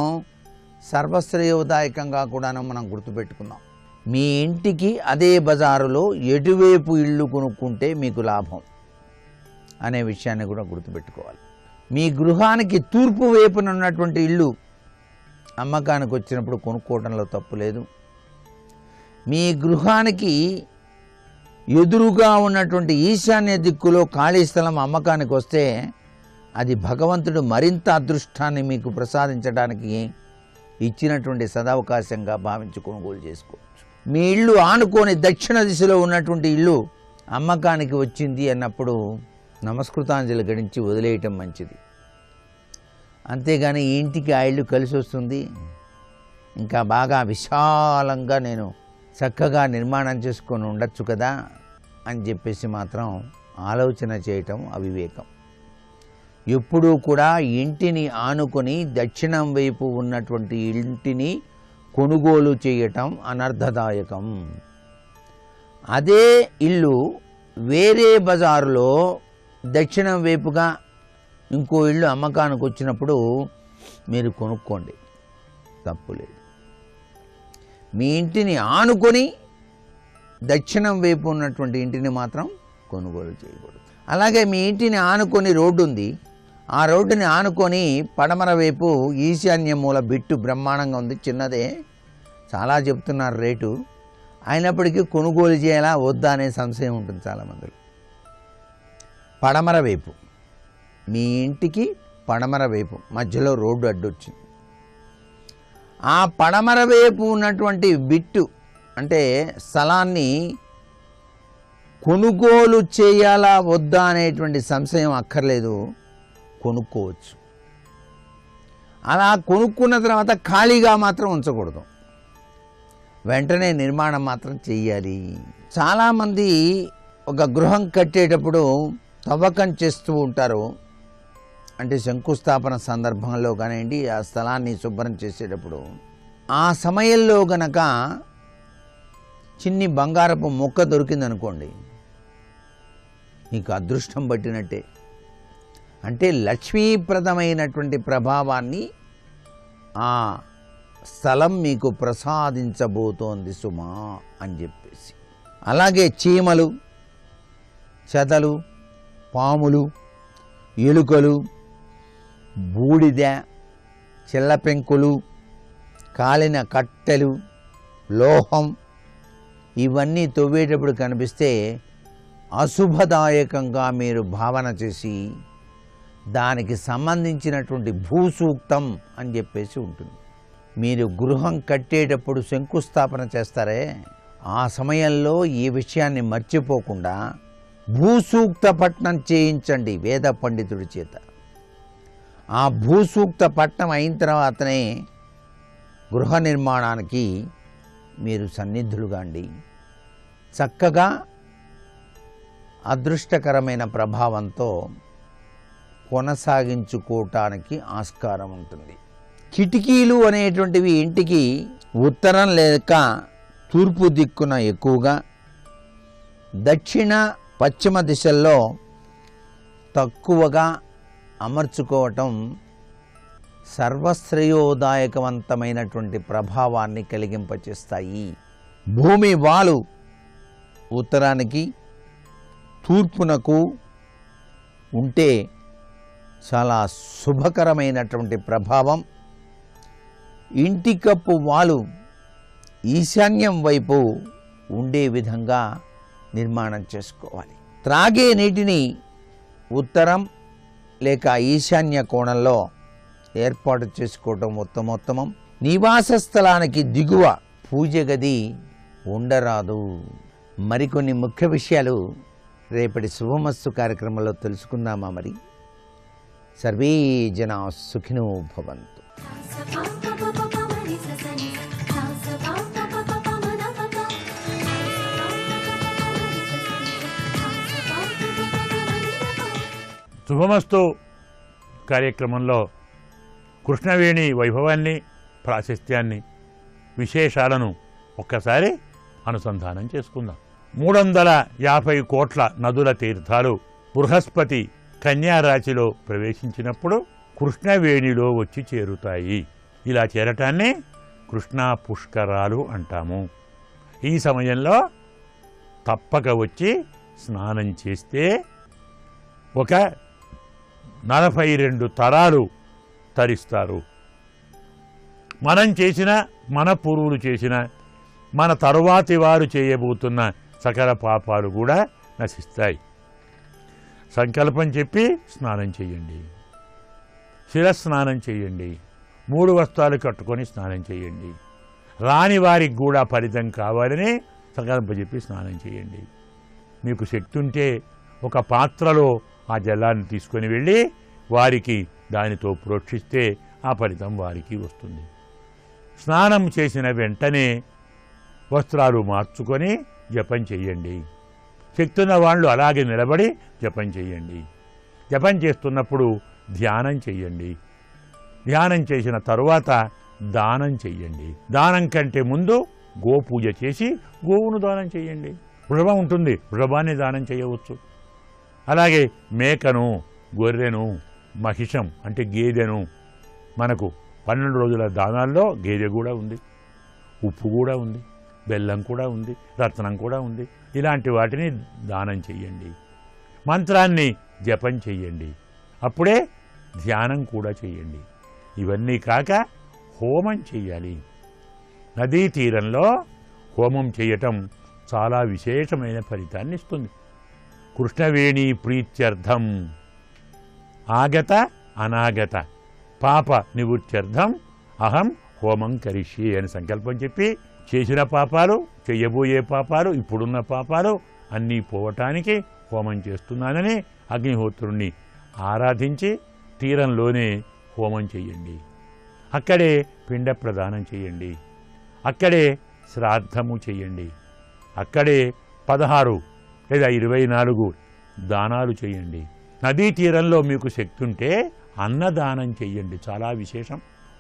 Speaker 3: సర్వశ్రేయోదాయకంగా కూడాను మనం గుర్తుపెట్టుకుందాం. మీ ఇంటికి అదే బజారులో ఎటువైపు ఇల్లు కొనుక్కుంటే మీకు లాభం అనే విషయాన్ని కూడా గుర్తుపెట్టుకోవాలి. మీ గృహానికి తూర్పు వైపున ఉన్నటువంటి ఇల్లు అమ్మకానికి వచ్చినప్పుడు కొనుక్కోవడంలో తప్పు లేదు. మీ గృహానికి ఎదురుగా ఉన్నటువంటి ఈశాన్య దిక్కులో ఖాళీ స్థలం అమ్మకానికి వస్తే అది భగవంతుడు మరింత అదృష్టాన్ని మీకు ప్రసాదించడానికి ఇచ్చినటువంటి సదవకాశంగా భావించి కొనుగోలు చేసుకోవచ్చు. మీ ఇల్లు ఆనుకొని దక్షిణ దిశలో ఉన్నటువంటి ఇల్లు అమ్మకానికి వచ్చింది అన్నప్పుడు నమస్కృతాంజలి గడించి వదిలేయటం మంచిది. అంతేగాని ఈ ఇంటికి ఆ ఇల్లు కలిసి వస్తుంది, ఇంకా బాగా విశాలంగా నేను చక్కగా నిర్మాణం చేసుకొని ఉండొచ్చు కదా అని చెప్పేసి మాత్రం ఆలోచన చేయటం అవివేకం. ఎప్పుడూ కూడా ఇంటిని ఆనుకొని దక్షిణం వైపు ఉన్నటువంటి ఇంటిని కొనుగోలు చేయటం అనర్థదాయకం. అదే ఇల్లు వేరే బజారులో దక్షిణం వైపుగా ఇంకో ఇల్లు అమ్మకానికి వచ్చినప్పుడు మీరు కొనుక్కోండి, తప్పులేదు. మీ ఇంటిని ఆనుకొని దక్షిణం వైపు ఉన్నటువంటి ఇంటిని మాత్రం కొనుగోలు చేయకూడదు. అలాగే మీ ఇంటిని ఆనుకొని రోడ్డు ఉంది, ఆ రోడ్డుని ఆనుకొని పడమర వైపు ఈశాన్య మూల బిట్టు బ్రహ్మాండంగా ఉంది, చిన్నదే, చాలా చెప్తున్నారు రేటు, అయినప్పటికీ కొనుగోలు చేయాలా వద్దా అనే సంశయం ఉంటుంది చాలామంది. పడమర వైపు, మీ ఇంటికి పడమర వైపు మధ్యలో రోడ్డు అడ్డొచ్చింది. ఆ పడమర వైపు ఉన్నటువంటి బిట్టు అంటే స్థలాన్ని కొనుగోలు చేయాలా వద్దా అనేటువంటి సంశయం అక్కర్లేదు, కొనుక్కోవచ్చు. అలా కొనుక్కున్న తర్వాత ఖాళీగా మాత్రం ఉంచకూడదు, వెంటనే నిర్మాణం మాత్రం చెయ్యాలి. చాలామంది ఒక గృహం కట్టేటప్పుడు తవ్వకం చేస్తూ ఉంటారు. అంటే శంకుస్థాపన సందర్భంలో కానివ్వండి, ఆ స్థలాన్ని శుభ్రం చేసేటప్పుడు ఆ సమయంలో గనక చిన్ని బంగారపు మొక్క దొరికిందనుకోండి, నీకు అదృష్టం పట్టినట్టే. అంటే లక్ష్మీప్రదమైనటువంటి ప్రభావాన్ని ఆ స్థలం మీకు ప్రసాదించబోతోంది సుమా అని చెప్పేసి. అలాగే చీమలు, చెదలు, పాములు, ఎలుకలు, బూడిద, చిల్లపెంకులు, కాలిన కట్టెలు, లోహం ఇవన్నీ తవ్వేటప్పుడు కనిపిస్తే అశుభదాయకంగా మీరు భావన చేసి దానికి సంబంధించినటువంటి భూసూక్తం అని చెప్పేసి ఉంటుంది. మీరు గృహం కట్టేటప్పుడు శంకుస్థాపన చేస్తారే, ఆ సమయంలో ఈ విషయాన్ని మర్చిపోకుండా భూసూక్త పఠనం చేయించండి వేద పండితుడి చేత. ఆ భూసూక్త పఠనం అయిన తర్వాతనే గృహ నిర్మాణానికి మీరు సన్నిధులుగాండి. చక్కగా అదృష్టకరమైన ప్రభావంతో కొనసాగించుకోవటానికి ఆస్కారం ఉంటుంది. కిటికీలు అనేటువంటివి ఇంటికి ఉత్తరం లేక తూర్పు దిక్కున ఎక్కువగా, దక్షిణ పశ్చిమ దిశల్లో తక్కువగా అమర్చుకోవటం సర్వశ్రేయోదాయకవంతమైనటువంటి ప్రభావాన్ని కలిగింపచేస్తాయి. భూమి వాలు ఉత్తరానికి తూర్పునకు ఉంటే చాలా శుభకరమైనటువంటి ప్రభావం. ఇంటి కప్పు వాలు ఈశాన్యం వైపు ఉండే విధంగా నిర్మాణం చేసుకోవాలి. త్రాగే నీటిని ఉత్తరం లేక ఈశాన్య కోణంలో ఏర్పాటు చేసుకోవటం ఉత్తమోత్తమం. నివాస స్థలానికి దిగువ పూజ గది ఉండరాదు. మరికొన్ని ముఖ్య విషయాలు రేపటి శుభమస్తు కార్యక్రమంలో తెలుసుకుందామా? మరి సర్వే జనా సుఖినో భవంతు.
Speaker 1: శుభమస్తు కార్యక్రమంలో కృష్ణవేణి వైభవాన్ని, ప్రాశస్త్యాన్ని, విశేషాలను ఒక్కసారి అనుసంధానం చేసుకుందాం. 350 కోట్ల నదుల తీర్థాలు బృహస్పతి కన్యారాశిలో ప్రవేశించినప్పుడు కృష్ణవేణిలో వచ్చి చేరుతాయి. ఇలా చేరటాన్ని కృష్ణా పుష్కరాలు అంటాము. ఈ సమయంలో తప్పక వచ్చి స్నానం చేస్తే ఒక 42 తరాలు తరిస్తారు. మనం చేసిన, మన పూర్వులు చేసిన, మన తరువాతి వారు చేయబోతున్న సకల పాపాలు కూడా నశిస్తాయి. సంకల్పం చెప్పి స్నానం చేయండి, శిరస్నానం చేయండి, 3 వస్త్రాలు కట్టుకొని స్నానం చేయండి. రాని వారికి కూడా ఫలితం కావాలని సంకల్పం చెప్పి స్నానం చేయండి. మీకు శక్తి ఉంటే ఒక పాత్రలో ఆ జలాన్ని తీసుకొని వెళ్ళి వారికి దానితో ప్రోక్షిస్తే ఆ ఫలితం వారికి వస్తుంది.
Speaker 4: స్నానం చేసిన వెంటనే వస్త్రాలు మార్చుకొని జపం చెయ్యండి. శక్తి ఉన్న వాళ్ళు అలాగే నిలబడి జపం చెయ్యండి. జపం చేస్తున్నప్పుడు ధ్యానం చెయ్యండి. ధ్యానం చేసిన తరువాత దానం చెయ్యండి. దానం కంటే ముందు గోపూజ చేసి గోవును దానం చెయ్యండి. వృషభం ఉంటుంది, వృషభాన్ని దానం చేయవచ్చు. అలాగే మేకను, గొర్రెను, మహిషం అంటే గేదెను, మనకు 12 రోజుల దానాల్లో గేదె కూడా ఉంది, ఉప్పు కూడా ఉంది, బెల్లం కూడా ఉంది, రత్నం కూడా ఉంది. ఇలాంటి వాటిని దానం చెయ్యండి. మంత్రాన్ని జపం చెయ్యండి. అప్పుడే ధ్యానం కూడా చెయ్యండి. ఇవన్నీ కాక హోమం చెయ్యాలి. నదీ తీరంలో హోమం చేయటం చాలా విశేషమైన ఫలితాన్ని ఇస్తుంది. కృష్ణవేణి ప్రీత్యర్థం ఆగత అనాగత పాప నివృత్త్యర్థం అహం హోమం కరిష్యే అని సంకల్పం చెప్పి చేసిన పాపాలు, చెయ్యబోయే పాపాలు, ఇప్పుడున్న పాపాలు అన్నీ పోవటానికి హోమం చేస్తున్నానని అగ్నిహోత్రుణ్ణి ఆరాధించి తీరంలోనే హోమం చెయ్యండి. అక్కడే పిండ ప్రదానం చేయండి. అక్కడే శ్రాద్ధము చేయండి. అక్కడే 16 లేదా 24 దానాలు చేయండి. నదీ తీరంలో మీకు శక్తి ఉంటే అన్నదానం చెయ్యండి. చాలా విశేషం.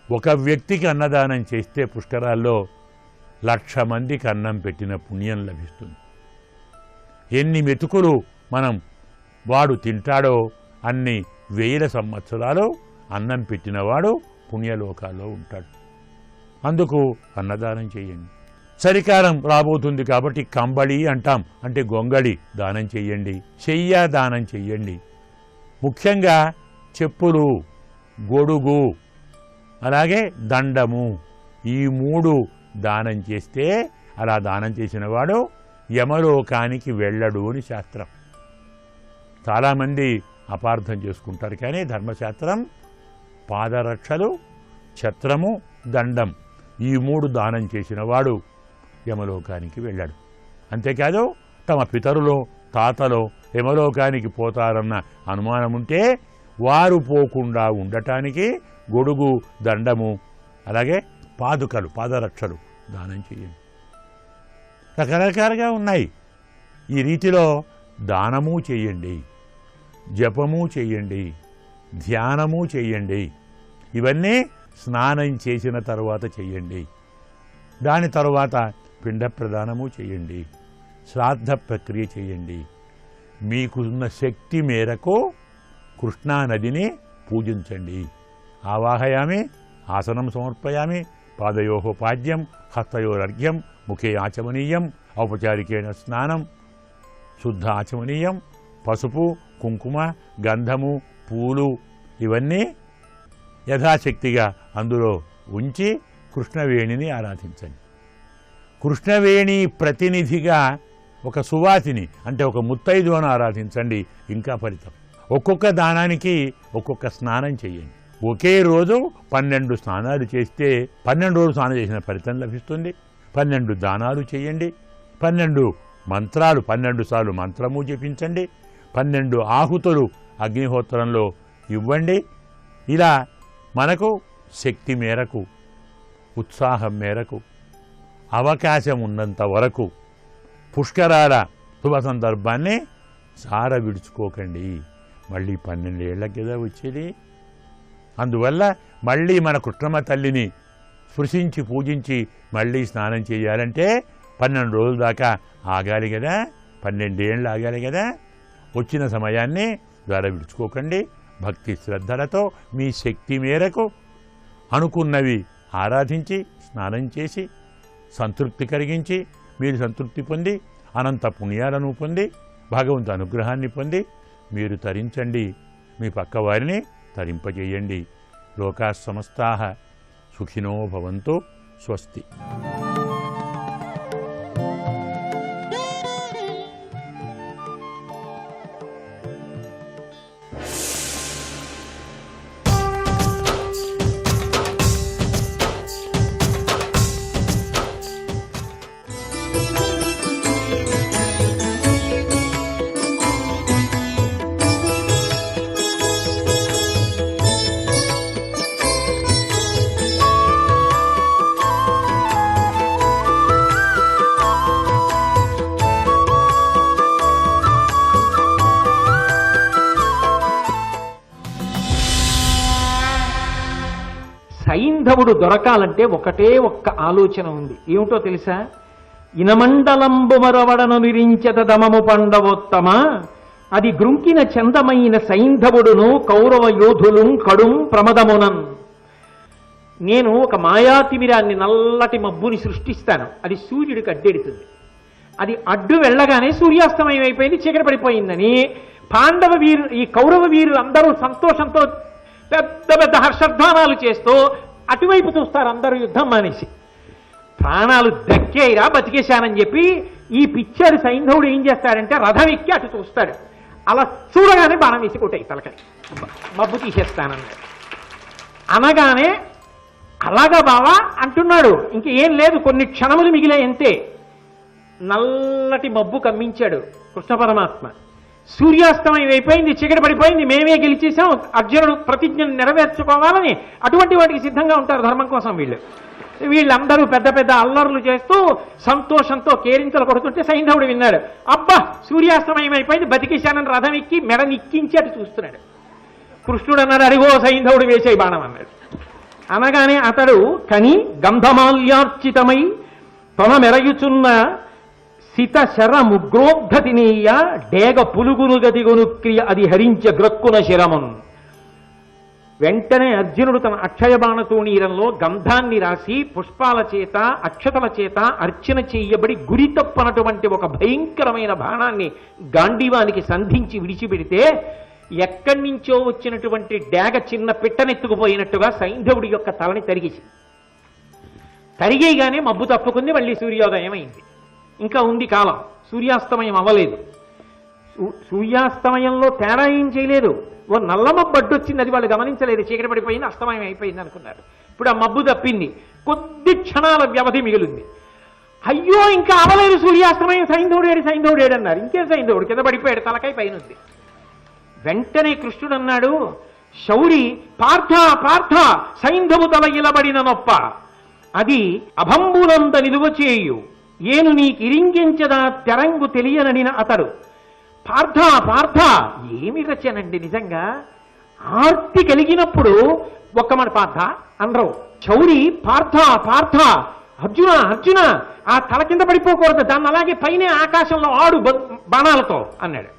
Speaker 4: ఒక వ్యక్తికి అన్నదానం చేస్తే పుష్కరాల్లో 1,00,000 మందికి అన్నం పెట్టిన పుణ్యం లభిస్తుంది. ఎన్ని మెతుకులు వాడు తింటాడో అన్ని 1000 సంవత్సరాలు అన్నం పెట్టినవాడు పుణ్యలోకాల్లో ఉంటాడు. అందుకు అన్నదానం చేయండి. చలికాలం రాబోతుంది కాబట్టి కంబళి అంటాం, అంటే గొంగళి దానం చెయ్యండి. శయ్య దానం చెయ్యండి. ముఖ్యంగా చెప్పులు, గొడుగు, అలాగే దండము, ఈ 3 దానం చేస్తే అలా దానం చేసిన వాడు యమలోకానికి వెళ్ళడు అని శాస్త్రం. చాలామంది అపార్థం చేసుకుంటారు. కానీ ధర్మశాస్త్రం పాదరక్షలు, ఛత్రము, దండం ఈ 3 దానం చేసిన వాడు యమలోకానికి వెళ్ళాడు. అంతేకాదు తమ పితరులో, తాతలో యమలోకానికి పోతారన్న అనుమానం ఉంటే వారు పోకుండా ఉండటానికి గొడుగు, దండము, అలాగే పాదుకలు, పాదరక్షలు దానం చేయండి. రకరకాలుగా ఉన్నాయి. ఈ రీతిలో దానము చేయండి, జపము చేయండి, ధ్యానము చేయండి. ఇవన్నీ స్నానం చేసిన తరువాత చేయండి. దాని తరువాత పిండ ప్రదానము చేయండి, శ్రాద్ధ ప్రక్రియ చేయండి. మీకున్న శక్తి మేరకు కృష్ణానదిని పూజించండి. ఆవాహయామి, ఆసనం సమర్పయామి, పాదయోః పాద్యం, హస్తయోరర్ఘ్యం, ముఖే ఆచమనీయం, ఔపచారికేణ స్నానం, శుద్ధ ఆచమనీయం, పసుపు, కుంకుమ, గంధము, పూలు ఇవన్నీ యథాశక్తిగా అందులో ఉంచి కృష్ణవేణిని ఆరాధించండి. కృష్ణవేణి ప్రతినిధిగా ఒక సువాసిని అంటే ఒక ముత్తైదువను ఆరాధించండి. ఇంకా ఫలితం. ఒక్కొక్క దానానికి ఒక్కొక్క స్నానం చేయండి. ఒకే రోజు 12 స్నానాలు చేస్తే 12 రోజులు స్నానం చేసిన ఫలితం లభిస్తుంది. 12 దానాలు చేయండి. 12 మంత్రాలు 12 సార్లు మంత్రము జపించండి. 12 ఆహుతులు అగ్నిహోత్రంలో ఇవ్వండి. ఇలా మనకు శక్తి మేరకు, ఉత్సాహం మేరకు, అవకాశం ఉన్నంత వరకు పుష్కరాల శుభ సందర్భాన్ని సార విడుచుకోకండి. మళ్ళీ 12 ఏళ్ల కదా వచ్చేది. అందువల్ల మళ్ళీ మన కృష్ణమ్మ తల్లిని స్పృశించి పూజించి మళ్ళీ స్నానం చేయాలంటే 12 రోజుల దాకా ఆగాలి కదా, 12 ఏళ్ళు ఆగాలి కదా. వచ్చిన సమయాన్ని ద్వారా విడుచుకోకండి. భక్తి శ్రద్ధలతో మీ శక్తి మేరకు అనుకున్నవి ఆరాధించి స్నానం చేసి సంతృప్తి కలిగించి మీరు సంతృప్తి పొంది అనంత పుణ్యాలను పొంది భగవంతు అనుగ్రహాన్ని పొంది మీరు తరించండి. మీ పక్క వారిని తరింపజేయండి. లోకా సమస్తాః సుఖినో భవంతు. స్వస్తి.
Speaker 5: సైంధవుడు దొరకాలంటే ఒకటే ఒక్క ఆలోచన ఉంది. ఏమిటో తెలుసా? ఇనమండలంబు మరవడను నిరించత దమము పండవోత్తమ, అది గృంకిన చందమైన సైంధవుడును కౌరవ యోధులు కడుం ప్రమదమునన్. నేను ఒక మాయాతిమిరాన్ని, నల్లటి మబ్బుని సృష్టిస్తాను, అది సూర్యుడికి అడ్డెడుతుంది. అది అడ్డు వెళ్ళగానే సూర్యాస్తమయం అయిపోయింది, చీకటి పడిపోయిందని పాండవ వీరు, ఈ కౌరవ వీరులు అందరూ సంతోషంతో పెద్ద పెద్ద హర్షధ్వానాలు చేస్తూ అటువైపు చూస్తారు. అందరూ యుద్ధం మానేసి ప్రాణాలు దక్కేరా, బతికేశానని చెప్పి ఈ పిచ్చారి సైంధవుడు ఏం చేస్తాడంటే రథం ఎక్కి అటు చూస్తాడు. అలా చూడగానే బాణం వేసి కొట్టాయి తలకని, మబ్బు తీసేస్తానన్నాడు. అనగానే అలాగా బావా అంటున్నాడు. ఇంక ఏం లేదు, కొన్ని క్షణములు మిగిలే అంతే. నల్లటి మబ్బు కమ్మించాడు కృష్ణ పరమాత్మ. సూర్యాస్తమయం అయిపోయింది, చీకటి పడిపోయింది, మేమే గెలిచేసాం, అర్జునుడు ప్రతిజ్ఞను నెరవేర్చుకోవాలని అటువంటి వాటికి సిద్ధంగా ఉంటారు ధర్మం కోసం వీళ్ళందరూ పెద్ద పెద్ద అల్లర్లు చేస్తూ సంతోషంతో కేరింతలు కొడుతుంటే సైంధవుడు విన్నాడు. అబ్బా సూర్యాస్తమయం అయిపోయింది, బతికేశానని రథం ఎక్కి మెడనిక్కించి అటు చూస్తున్నాడు. కృష్ణుడు అన్నాడు, అడిగో సైంధవుడు వేసే బాణం అన్నాడు. అనగానే అతడు కని గంధమాల్యార్చితమై తన మెరయుచున్న సిత శర ముగ్రోగ్ధతినీయ డేగ పులుగును గతిగొను క్రియ అది హరించ గ్రక్కున శరమున్. వెంటనే అర్జునుడు తన అక్షయ బాణతోణీరంలో గంధాన్ని రాసి పుష్పాల చేత అక్షతల చేత అర్చన చేయబడి గురి తప్పనటువంటి ఒక భయంకరమైన బాణాన్ని గాంధీవానికి సంధించి విడిచిపెడితే ఎక్కడి నుంచో వచ్చినటువంటి డేగ చిన్న పిట్టనెత్తుకుపోయినట్టుగా సైంధవుడి యొక్క తలని తరిగేసి తరిగేయగానే మబ్బు తప్పుకుంది, మళ్ళీ సూర్యోదయం అయింది. ఇంకా ఉంది కాలం, సూర్యాస్తమయం అవ్వలేదు. సూర్యాస్తమయంలో తేడా ఏం చేయలేదు. ఓ నల్ల మబ్బు అడ్డొచ్చింది, అది వాళ్ళు గమనించలేదు, చీకటి పడిపోయింది, అస్తమయం అయిపోయింది అనుకున్నారు. ఇప్పుడు ఆ మబ్బు తప్పింది, కొద్ది క్షణాల వ్యవధి మిగిలింది. అయ్యో ఇంకా అవలేదు సూర్యాస్తమయం, సైంధవుడు ఏడన్నారు. ఇంకేం సైంధవుడు కింద పడిపోయాడు, తలకాయ పైన ఉంది. వెంటనే కృష్ణుడు అన్నాడు, శౌరి పార్థ పార్థ సైంధవు తల ఇలబడిన నొప్ప అది అభంబునంద నిలువ చేయు ఏను నీకిరింగించదా తెరంగు తెలియనడిన అతడు. పార్థ పార్థ ఏమి రచనండి నిజంగా. ఆర్తి కలిగినప్పుడు ఒక్క మన పార్థ అనరు. చౌరి పార్థ పార్థ అర్జున అర్జున ఆ తల కింద పడిపోకూడదు, దాన్ని అలాగే పైన ఆకాశంలో ఆడు బాణాలతో అన్నాడు.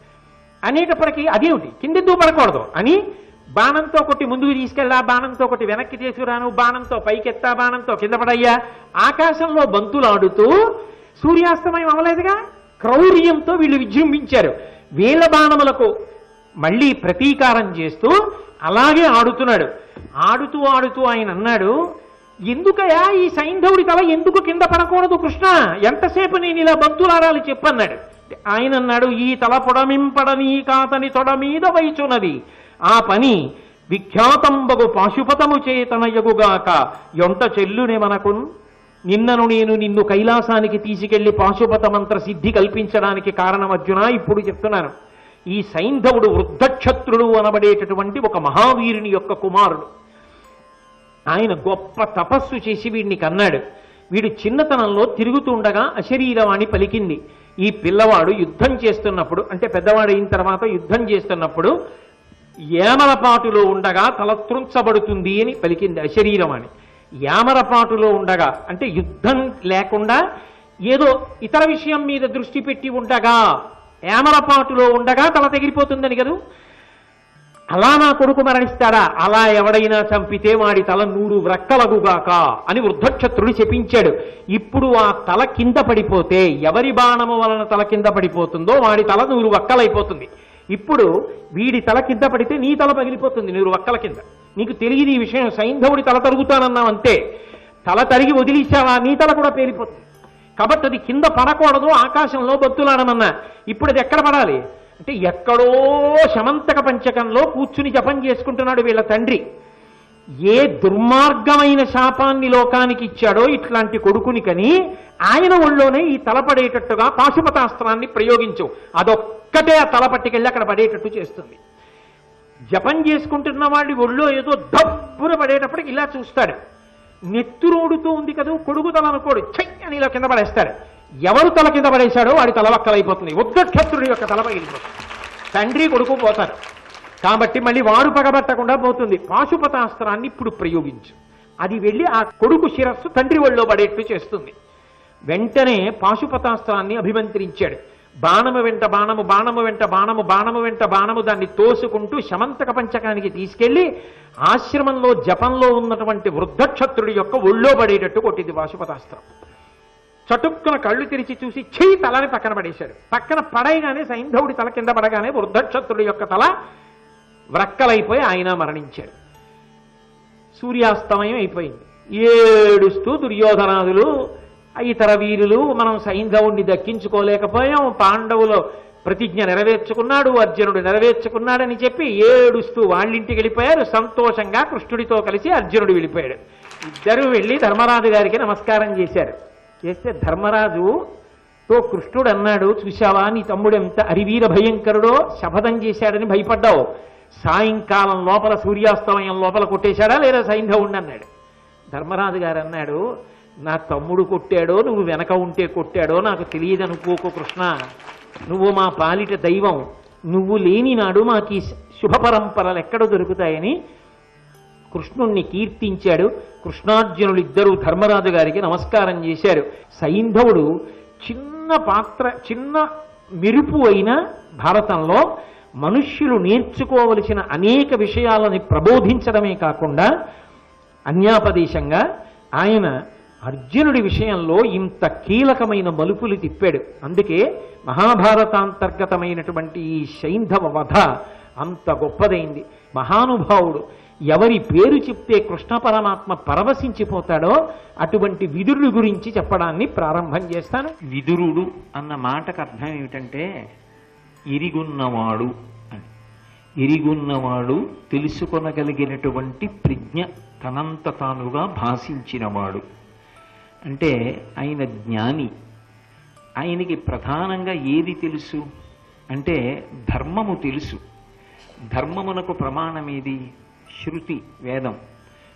Speaker 5: అనేటప్పటికీ అదేమిటి కిందెద్దు పడకూడదు అని బాణంతో కొట్టి ముందుకు తీసుకెళ్ళా, బాణంతో కొట్టి వెనక్కి తీసుకురాను, బాణంతో పైకెత్తా, బాణంతో కింద పడయ్యా. ఆకాశంలో బంతులాడుతూ సూర్యాస్తమయం అవలేదుగా. క్రౌర్యంతో వీళ్ళు విజృంభించారు. వీళ్ళ బాణములకు మళ్ళీ ప్రతీకారం చేస్తూ అలాగే ఆడుతున్నాడు. ఆడుతూ ఆడుతూ ఆయన అన్నాడు, ఎందుకయా ఈ సైంధవుడి తల ఎందుకు కింద పడకూడదు కృష్ణ, ఎంతసేపు నేను ఇలా బంతులాడాలి చెప్పన్నాడు. ఆయన అన్నాడు, ఈ తల పొడమింపడనీ కాతని తొడ మీద వైచున్నది, ఆ పని విఖ్యాతంబగు పాశుపతము చేతనయగుగాక యొంట చెల్లునే మనకున్. నిన్ను కైలాసానికి తీసుకెళ్లి పాశుపత మంత్ర సిద్ధి కల్పించడానికి కారణం అర్జున ఇప్పుడు చెప్తున్నాను. ఈ సైంధవుడు వృద్ధక్షత్రుడు అనబడేటటువంటి ఒక మహావీరుని యొక్క కుమారుడు. ఆయన గొప్ప తపస్సు చేసి వీడిని కన్నాడు. వీడు చిన్నతనంలో తిరుగుతుండగా అశరీరవాణి పలికింది. ఈ పిల్లవాడు యుద్ధం చేస్తున్నప్పుడు, అంటే పెద్దవాడు అయిన తర్వాత యుద్ధం చేస్తున్నప్పుడు ఏమరపాటులో ఉండగా తల త్రుంచబడుతుంది అని పలికింది అశరీరవాణి. యామరపాటులో ఉండగా అంటే యుద్ధం లేకుండా ఏదో ఇతర విషయం మీద దృష్టి పెట్టి ఉండగా, యామరపాటులో ఉండగా తల తెగిరిపోతుందని కదా. అలా నా కొడుకు మరణిస్తాడా, అలా ఎవడైనా చంపితే వాడి తల 100 వ్రక్కలగుగాక అని వృద్ధక్షత్రుడు చెప్పించాడు. ఇప్పుడు ఆ తల కింద పడిపోతే, ఎవరి బాణము వలన తల కింద పడిపోతుందో వాడి తల 100 వక్కలైపోతుంది. ఇప్పుడు వీడి తల కింద పడితే నీ తల పగిలిపోతుంది 100 వక్కల కింద. నీకు తెలియదు ఈ విషయం. సైంధవుడి తల తరుగుతానన్నావు అంతే, తల తరిగి వదిలేసావా నీ తల కూడా పేలిపోతుంది. కాబట్టి అది కింద పడకూడదు, ఆకాశంలో బొత్తులాడమన్నా. ఇప్పుడు అది ఎక్కడ పడాలి అంటే ఎక్కడో శమంతక పంచకంలో కూర్చుని జపం చేసుకుంటున్నాడు వీళ్ళ తండ్రి. ఏ దుర్మార్గమైన శాపాన్ని లోకానికి ఇచ్చాడో ఇట్లాంటి కొడుకుని కని ఆయన ఒళ్ళోనే ఈ తల పడేటట్టుగా పాశుపతాస్త్రాన్ని ప్రయోగించు, అదొక్కటే ఆ తల పట్టుకెళ్ళి అక్కడ పడేటట్టు చేస్తుంది. జపం చేసుకుంటున్న వాడి ఒళ్ళో ఏదో దబ్బున పడేటప్పటికి ఇలా చూస్తాడు, నెత్తురోడుతూ ఉంది కదా, కొడుకు తల అనుకోడు, ఛై అని ఇలా కింద పడేస్తాడు. ఎవరు తల కింద పడేశాడో వాడి తల వక్కలైపోతుంది, ఉద్గక్షత్రుడి యొక్క తల పగిలిపోతుంది. తండ్రి కొడుకు పోతారు కాబట్టి మళ్ళీ వాడు పగబట్టకుండా పోతుంది. పాశుపతాస్త్రాన్ని ఇప్పుడు ప్రయోగించు. అది వెళ్ళి ఆ కొడుకు శిరస్సు తండ్రి ఒళ్ళో పడేట్టు చేస్తుంది. వెంటనే పాశుపతాస్త్రాన్ని అభిమంత్రించాడు. బాణము వెంట బాణము, బాణము వెంట బాణము, బాణము వెంట బాణము దాన్ని తోసుకుంటూ శమంతక పంచకానికి తీసుకెళ్లి ఆశ్రమంలో జపంలో ఉన్నటువంటి వృద్ధక్షత్రుడి యొక్క ఒళ్ళో పడేటట్టు కొట్టింది పాశుపతాస్త్రం. చటుక్కున కళ్ళు తెరిచి చూసి చెయ్యి తలని పక్కన పడేశాడు. పక్కన పడైగానే సైంధవుడి తల కింద పడగానే వృద్ధక్షత్రుడి యొక్క తల వ్రక్కలైపోయి ఆయన మరణించాడు. సూర్యాస్తమయం అయిపోయింది. ఏడుస్తూ దుర్యోధనాదులు ఇతర వీరులు మనం సైంధవుణ్ణి దక్కించుకోలేకపోయాం, పాండవులు ప్రతిజ్ఞ నెరవేర్చుకున్నాడు, అర్జునుడు నెరవేర్చుకున్నాడని చెప్పి ఏడుస్తూ వాళ్ళింటికి వెళ్ళిపోయారు. సంతోషంగా కృష్ణుడితో కలిసి అర్జునుడు వెళ్ళిపోయాడు. ఇద్దరు వెళ్ళి ధర్మరాజు గారికి నమస్కారం చేశారు. చేస్తే ధర్మరాజుతో కృష్ణుడు అన్నాడు, చూశావా నీ తమ్ముడు ఎంత అరివీర భయంకరుడో, శపథం చేశాడని భయపడ్డావు, సాయంకాలం లోపల సూర్యాస్తమయం లోపల కొట్టేశాడా లేదా సైంధవుణ్ణి అన్నాడు. ధర్మరాజు గారు అన్నాడు, నా తమ్ముడు కొట్టాడో నువ్వు వెనక ఉంటే కొట్టాడో నాకు తెలియదు అనుకోకు కృష్ణ, నువ్వు మా పాలిట దైవం, నువ్వు లేని నాడు మాకు ఈ శుభ పరంపరలు ఎక్కడ దొరుకుతాయని కృష్ణుణ్ణి కీర్తించాడు. కృష్ణార్జునులు ఇద్దరూ ధర్మరాజు గారికి నమస్కారం చేశారు. సైంధవుడు చిన్న మెరుపు అయిన భారతంలో మనుష్యులు నేర్చుకోవలసిన అనేక విషయాలని ప్రబోధించడమే కాకుండా అన్యాపదేశంగా ఆయన అర్జునుడి విషయంలో ఇంత కీలకమైన మలుపులు తిప్పాడు. అందుకే మహాభారతాంతర్గతమైనటువంటి ఈ సైంధవ వధ అంత గొప్పదైంది. మహానుభావుడు ఎవరి పేరు చెప్తే కృష్ణ పరమాత్మ పరవశించిపోతాడో అటువంటి విదురుడి గురించి చెప్పడాన్ని ప్రారంభం చేస్తాను. విదురుడు అన్న మాటకు అర్థం ఏమిటంటే ఇరిగున్నవాడు అని. ఇరిగున్నవాడు తెలుసుకొనగలిగినటువంటి ప్రజ్ఞ తనంత తానుగా భాషించినవాడు అంటే ఆయన జ్ఞాని. ఆయనకి ప్రధానంగా ఏది తెలుసు అంటే ధర్మము తెలుసు. ధర్మమునకు ప్రమాణం ఏది? శృతి, వేదం.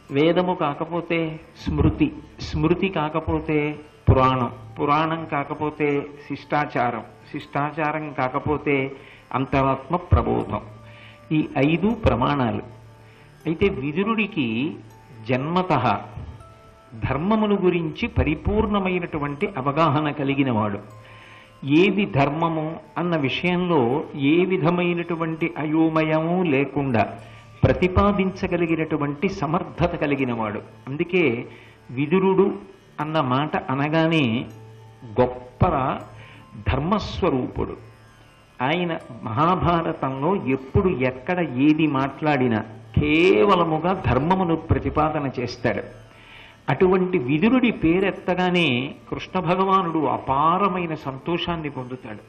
Speaker 5: వేదము కాకపోతే స్మృతి, స్మృతి కాకపోతే పురాణం, పురాణం కాకపోతే శిష్టాచారం, శిష్టాచారం కాకపోతే అంతరాత్మ ప్రబోధం. ఈ 5 ప్రమాణాలు. అయితే విదురుడికి జన్మతః ధర్మమును గురించి పరిపూర్ణమైనటువంటి అవగాహన కలిగినవాడు. ఏది ధర్మము అన్న విషయంలో ఏ విధమైనటువంటి అయోమయము లేకుండా ప్రతిపాదించగలిగినటువంటి సమర్థత కలిగినవాడు. అందుకే విదురుడు అన్న మాట అనగానే గొప్ప ధర్మస్వరూపుడు. ఆయన మహాభారతంలో ఎప్పుడు ఎక్కడ ఏది మాట్లాడినా కేవలముగా ధర్మమును ప్రతిపాదన చేస్తాడు. అటువంటి విదురుడి పేరెత్తగానే కృష్ణ భగవానుడు అపారమైన సంతోషాన్ని పొందుతాడు.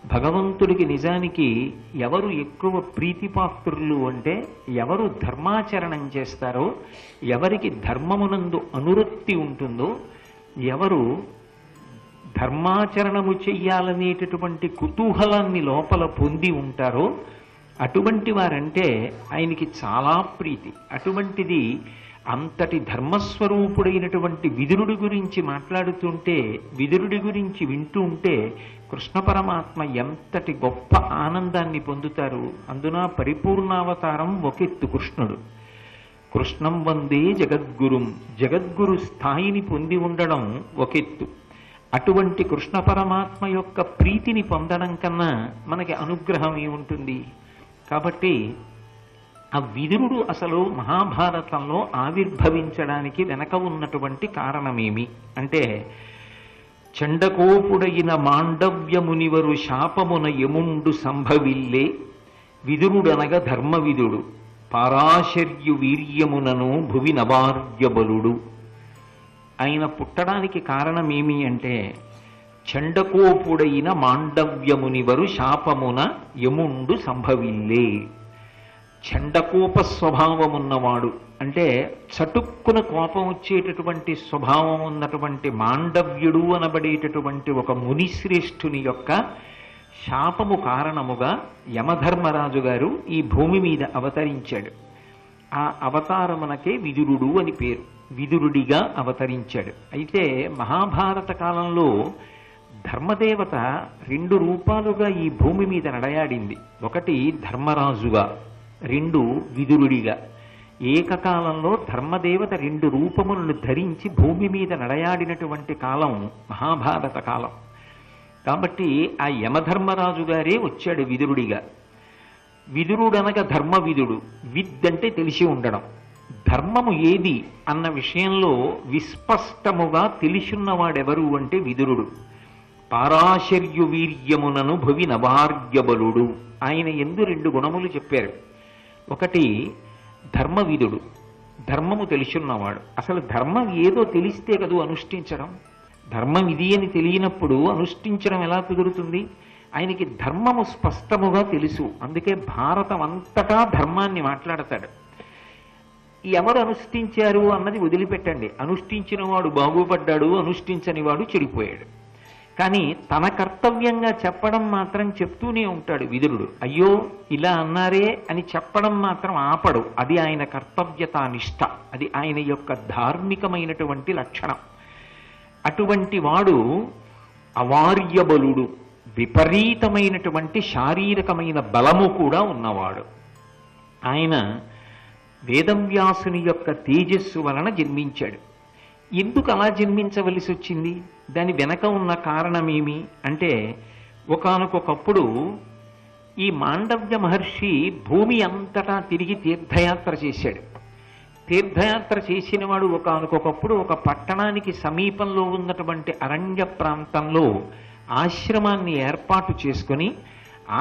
Speaker 5: భగవంతుడికి నిజానికి ఎవరు ఎక్కువ ప్రీతిపాత్రులు అంటే ఎవరు ధర్మాచరణం చేస్తారో, ఎవరికి ధర్మమునందు అనురక్తి ఉంటుందో, ఎవరు ధర్మాచరణము చెయ్యాలనేటటువంటి కుతూహలాన్ని లోపల పొంది ఉంటారో అటువంటి వారంటే ఆయనకి చాలా ప్రీతి. అటువంటిది అంతటి ధర్మస్వరూపుడైనటువంటి విదురుడి గురించి మాట్లాడుతుంటే, విదురుడి గురించి వింటూ ఉంటే కృష్ణ పరమాత్మ ఎంతటి గొప్ప ఆనందాన్ని పొందుతారు. అందున పరిపూర్ణావతారం ఒకెత్తు కృష్ణుడు. కృష్ణం వందే జగద్గురుం, జగద్గురు స్థాయిని పొంది ఉండడం ఒకెత్తు. అటువంటి కృష్ణ పరమాత్మ యొక్క ప్రీతిని పొందడం కన్నా మనకి అనుగ్రహం ఏముంటుంది? కాబట్టి ఆ విదురుడు అసలు మహాభారతంలో ఆవిర్భవించడానికి వెనక ఉన్నటువంటి కారణమేమి అంటే, చండకోపుడైన మాండవ్యమునివరు శాపమున యముండు సంభవిల్లే, విదురుడనగ ధర్మవిదుడు పారాశర్యు వీర్యమునను భువి నవార్యబలుడు. ఆయన పుట్టడానికి కారణమేమి అంటే, చండకోపుడైన మాండవ్యమునివరు శాపమున యముండు సంభవిల్లే. చండకోప స్వభావమున్నవాడు అంటే చటుక్కున కోపం వచ్చేటటువంటి స్వభావం ఉన్నటువంటి మాండవ్యుడు అనబడేటటువంటి ఒక మునిశ్రేష్ఠుని యొక్క శాపము కారణముగా యమధర్మరాజు గారు ఈ భూమి మీద అవతరించాడు. ఆ అవతారమునకే విదురుడు అని పేరు. విదురుడిగా అవతరించాడు. అయితే మహాభారత కాలంలో ధర్మదేవత 2 రూపాలుగా ఈ భూమి మీద నడయాడింది. ఒకటి ధర్మరాజుగా, 2 విదురుడిగా. ఏకకాలంలో ధర్మదేవత 2 రూపములను ధరించి భూమి మీద నడయాడినటువంటి కాలం మహాభారత కాలం. కాబట్టి ఆ యమధర్మరాజు గారే వచ్చాడు విదురుడిగా. విదురుడనగా ధర్మవిదుడు. విద్ అంటే తెలిసి ఉండడం. ధర్మము ఏది అన్న విషయంలో విస్పష్టముగా తెలిసిన్నవాడెవరు అంటే విదురుడు. పారాశర్యు వీర్యమునను భువి నవార్యబలుడు. ఆయన ఎందు 2 గుణములు చెప్పారు. ఒకటి ధర్మవిదుడు, ధర్మము తెలిసిన్నవాడు. అసలు ధర్మం ఏదో తెలిస్తే కదూ అనుష్ఠించడం. ధర్మం ఇది అని తెలియనప్పుడు అనుష్ఠించడం ఎలా కుదురుతుంది? ఆయనకి ధర్మము స్పష్టముగా తెలుసు. అందుకే భారతం అంతటా ధర్మాన్ని మాట్లాడతాడు. ఎవరు అనుష్ఠించారు అన్నది వదిలిపెట్టండి. అనుష్ఠించిన వాడు బాగుపడ్డాడు, అనుష్ఠించని వాడు చెడిపోయాడు. కానీ తన కర్తవ్యంగా చెప్పడం మాత్రం చెప్తూనే ఉంటాడు విదురుడు. అయ్యో ఇలా అన్నారే అని చెప్పడం మాత్రం ఆపడు. అది ఆయన కర్తవ్యతానిష్ట. అది ఆయన యొక్క ధార్మికమైనటువంటి లక్షణం. అటువంటి వాడు అవార్యబలుడు. విపరీతమైనటువంటి శారీరకమైన బలము కూడా ఉన్నవాడు. ఆయన వేదవ్యాసుని యొక్క తేజస్సు వలన జన్మించాడు. ఎందుకు అలా జన్మించవలసి వచ్చింది? దాని వెనక ఉన్న కారణమేమి అంటే, ఒకానొకప్పుడు ఈ మాండవ్య మహర్షి భూమి అంతటా తిరిగి తీర్థయాత్ర చేశాడు. తీర్థయాత్ర చేసిన వాడు ఒకానొకప్పుడు ఒక పట్టణానికి సమీపంలో ఉన్నటువంటి అరణ్య ప్రాంతంలో ఆశ్రమాన్ని ఏర్పాటు చేసుకుని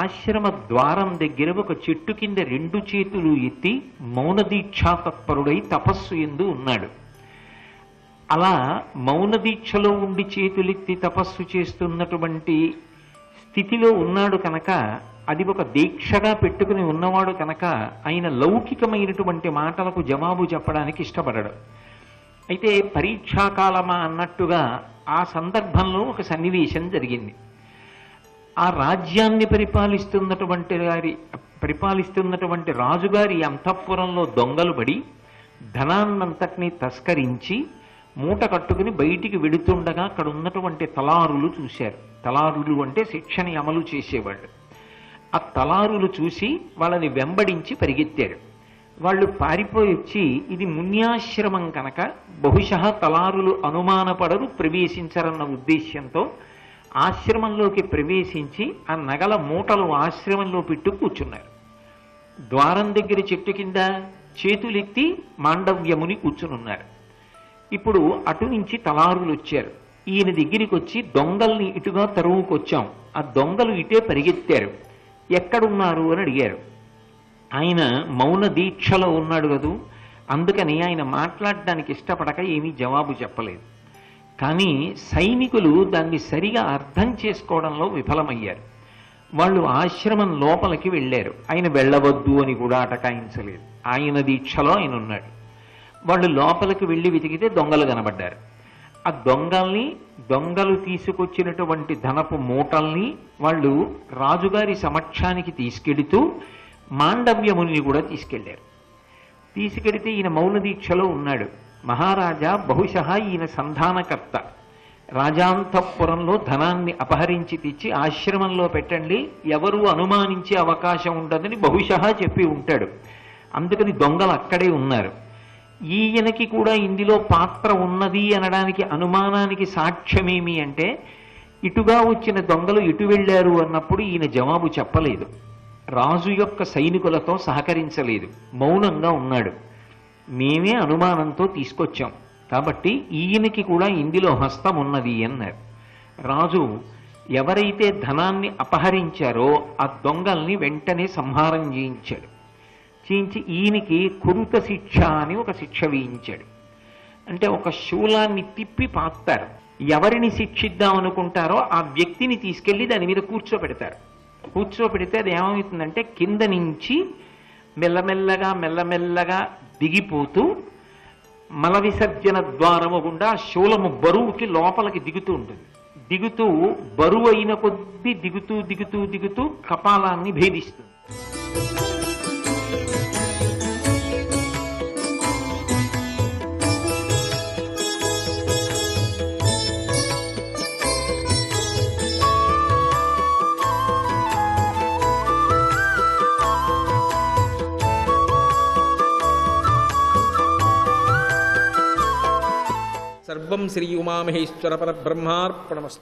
Speaker 5: ఆశ్రమ ద్వారం దగ్గర ఒక చెట్టు కింద 2 చేతులు ఎత్తి మౌన దీక్షా తత్పరుడై తపస్సు యందు ఉన్నాడు. అలా మౌన దీక్షలో ఉండి చేతులెత్తి తపస్సు చేస్తున్నటువంటి స్థితిలో ఉన్నాడు కనుక, అది ఒక దీక్షగా పెట్టుకుని ఉన్నవాడు కనుక ఆయన లౌకికమైనటువంటి మాటలకు జవాబు చెప్పడానికి ఇష్టపడడు. అయితే పరీక్షాకాలమా అన్నట్టుగా ఆ సందర్భంలో ఒక సన్నివేశం జరిగింది. ఆ రాజ్యాన్ని పరిపాలిస్తున్నటువంటి రాజుగారి అంతఃపురంలో దొంగలు పడి ధనాన్నంతటినీ తస్కరించి మూట కట్టుకుని బయటికి వెడుతుండగా అక్కడ ఉన్నటువంటి తలారులు చూశారు. తలారులు అంటే శిక్షని అమలు చేసేవాళ్ళు. ఆ తలారులు చూసి వాళ్ళని వెంబడించి పరిగెత్తారు. వాళ్ళు పారిపోయి వచ్చి ఇది మున్యాశ్రమం కనుక బహుశः తలారులు అనుమానపడరు, ప్రవేశించరన్న ఉద్దేశ్యంతో ఆశ్రమంలోకి ప్రవేశించి ఆ నగల మూటలు ఆశ్రమంలో పెట్టు కూర్చున్నారు. ద్వారం దగ్గర చెట్టు కింద చేతులెత్తి మాండవ్యముని కూర్చునున్నారు. ఇప్పుడు అటు నుంచి తలారులు వచ్చారు. ఈయన దగ్గరికి వచ్చి దొంగల్ని ఇటుగా తరువుకొచ్చాం. ఆ దొంగలు ఇటే పరిగెత్తారు. ఎక్కడున్నారు అని అడిగారు. ఆయన మౌన దీక్షలో ఉన్నాడు కదూ, అందుకని ఆయన మాట్లాడడానికి ఇష్టపడక ఏమీ జవాబు చెప్పలేదు. కానీ సైనికులు దాన్ని సరిగా అర్థం చేసుకోవడంలో విఫలమయ్యారు. వాళ్ళు ఆశ్రమం లోపలికి వెళ్ళారు. ఆయన వెళ్ళవద్దు అని కూడా అటకాయించలేదు. ఆయన దీక్షలో ఆయన ఉన్నాడు. వాళ్ళు లోపలికి వెళ్ళి వెతికితే దొంగలు కనబడ్డారు. ఆ దొంగలు తీసుకొచ్చినటువంటి ధనపు మూటల్ని వాళ్ళు రాజుగారి సమక్షానికి తీసుకెడుతూ మాండవ్యముని కూడా తీసుకెళ్లారు. తీసుకెడితే ఈయన మౌన దీక్షలో ఉన్నాడు. మహారాజా బహుశः ఈయన సంధానకర్త. రాజాంతఃపురంలో ధనాన్ని అపహరించి తెచ్చి ఆశ్రమంలో పెట్టండి, ఎవరూ అనుమానించే అవకాశం ఉండదని బహుశः చెప్పి ఉంటాడు. అందుకని దొంగలు అక్కడే ఉన్నారు. ఈయనకి కూడా ఇందులో పాత్ర ఉన్నది అనడానికి అనుమానానికి సాక్ష్యమేమి అంటే, ఇటుగా వచ్చిన దొంగలు ఇటు వెళ్ళారు అన్నప్పుడు ఈయన జవాబు చెప్పలేదు. రాజు యొక్క సైనికులతో సహకరించలేదు, మౌనంగా ఉన్నాడు. మేమే అనుమానంతో తీసుకొచ్చాం కాబట్టి ఈయనకి కూడా ఇందులో హస్తం ఉన్నది అన్నారు. రాజు ఎవరైతే ధనాన్ని అపహరించారో ఆ దొంగల్ని వెంటనే సంహారం చేయించాడు. చేయించి ఈయనకి కురుత శిక్ష అని ఒక శిక్ష వేయించాడు. అంటే ఒక శూలాన్ని తిప్పి పాతారు. ఎవరిని శిక్షిద్దాం అనుకుంటారో ఆ వ్యక్తిని తీసుకెళ్లి దాని మీద కూర్చోబెడతారు. కూర్చోబెడితే అది ఏమవుతుందంటే కింద నుంచి మెల్లమెల్లగా దిగిపోతూ మల విసర్జన ద్వారము గుండా శూలము బరువుకి లోపలికి దిగుతూ ఉంటుంది. దిగుతూ బరువు అయిన కొద్దీ దిగుతూ కపాలాన్ని భేదిస్తుంది.
Speaker 6: సర్వం శ్రీ ఉమామహేశ్వర పరబ్రహ్మార్పణమస్తు.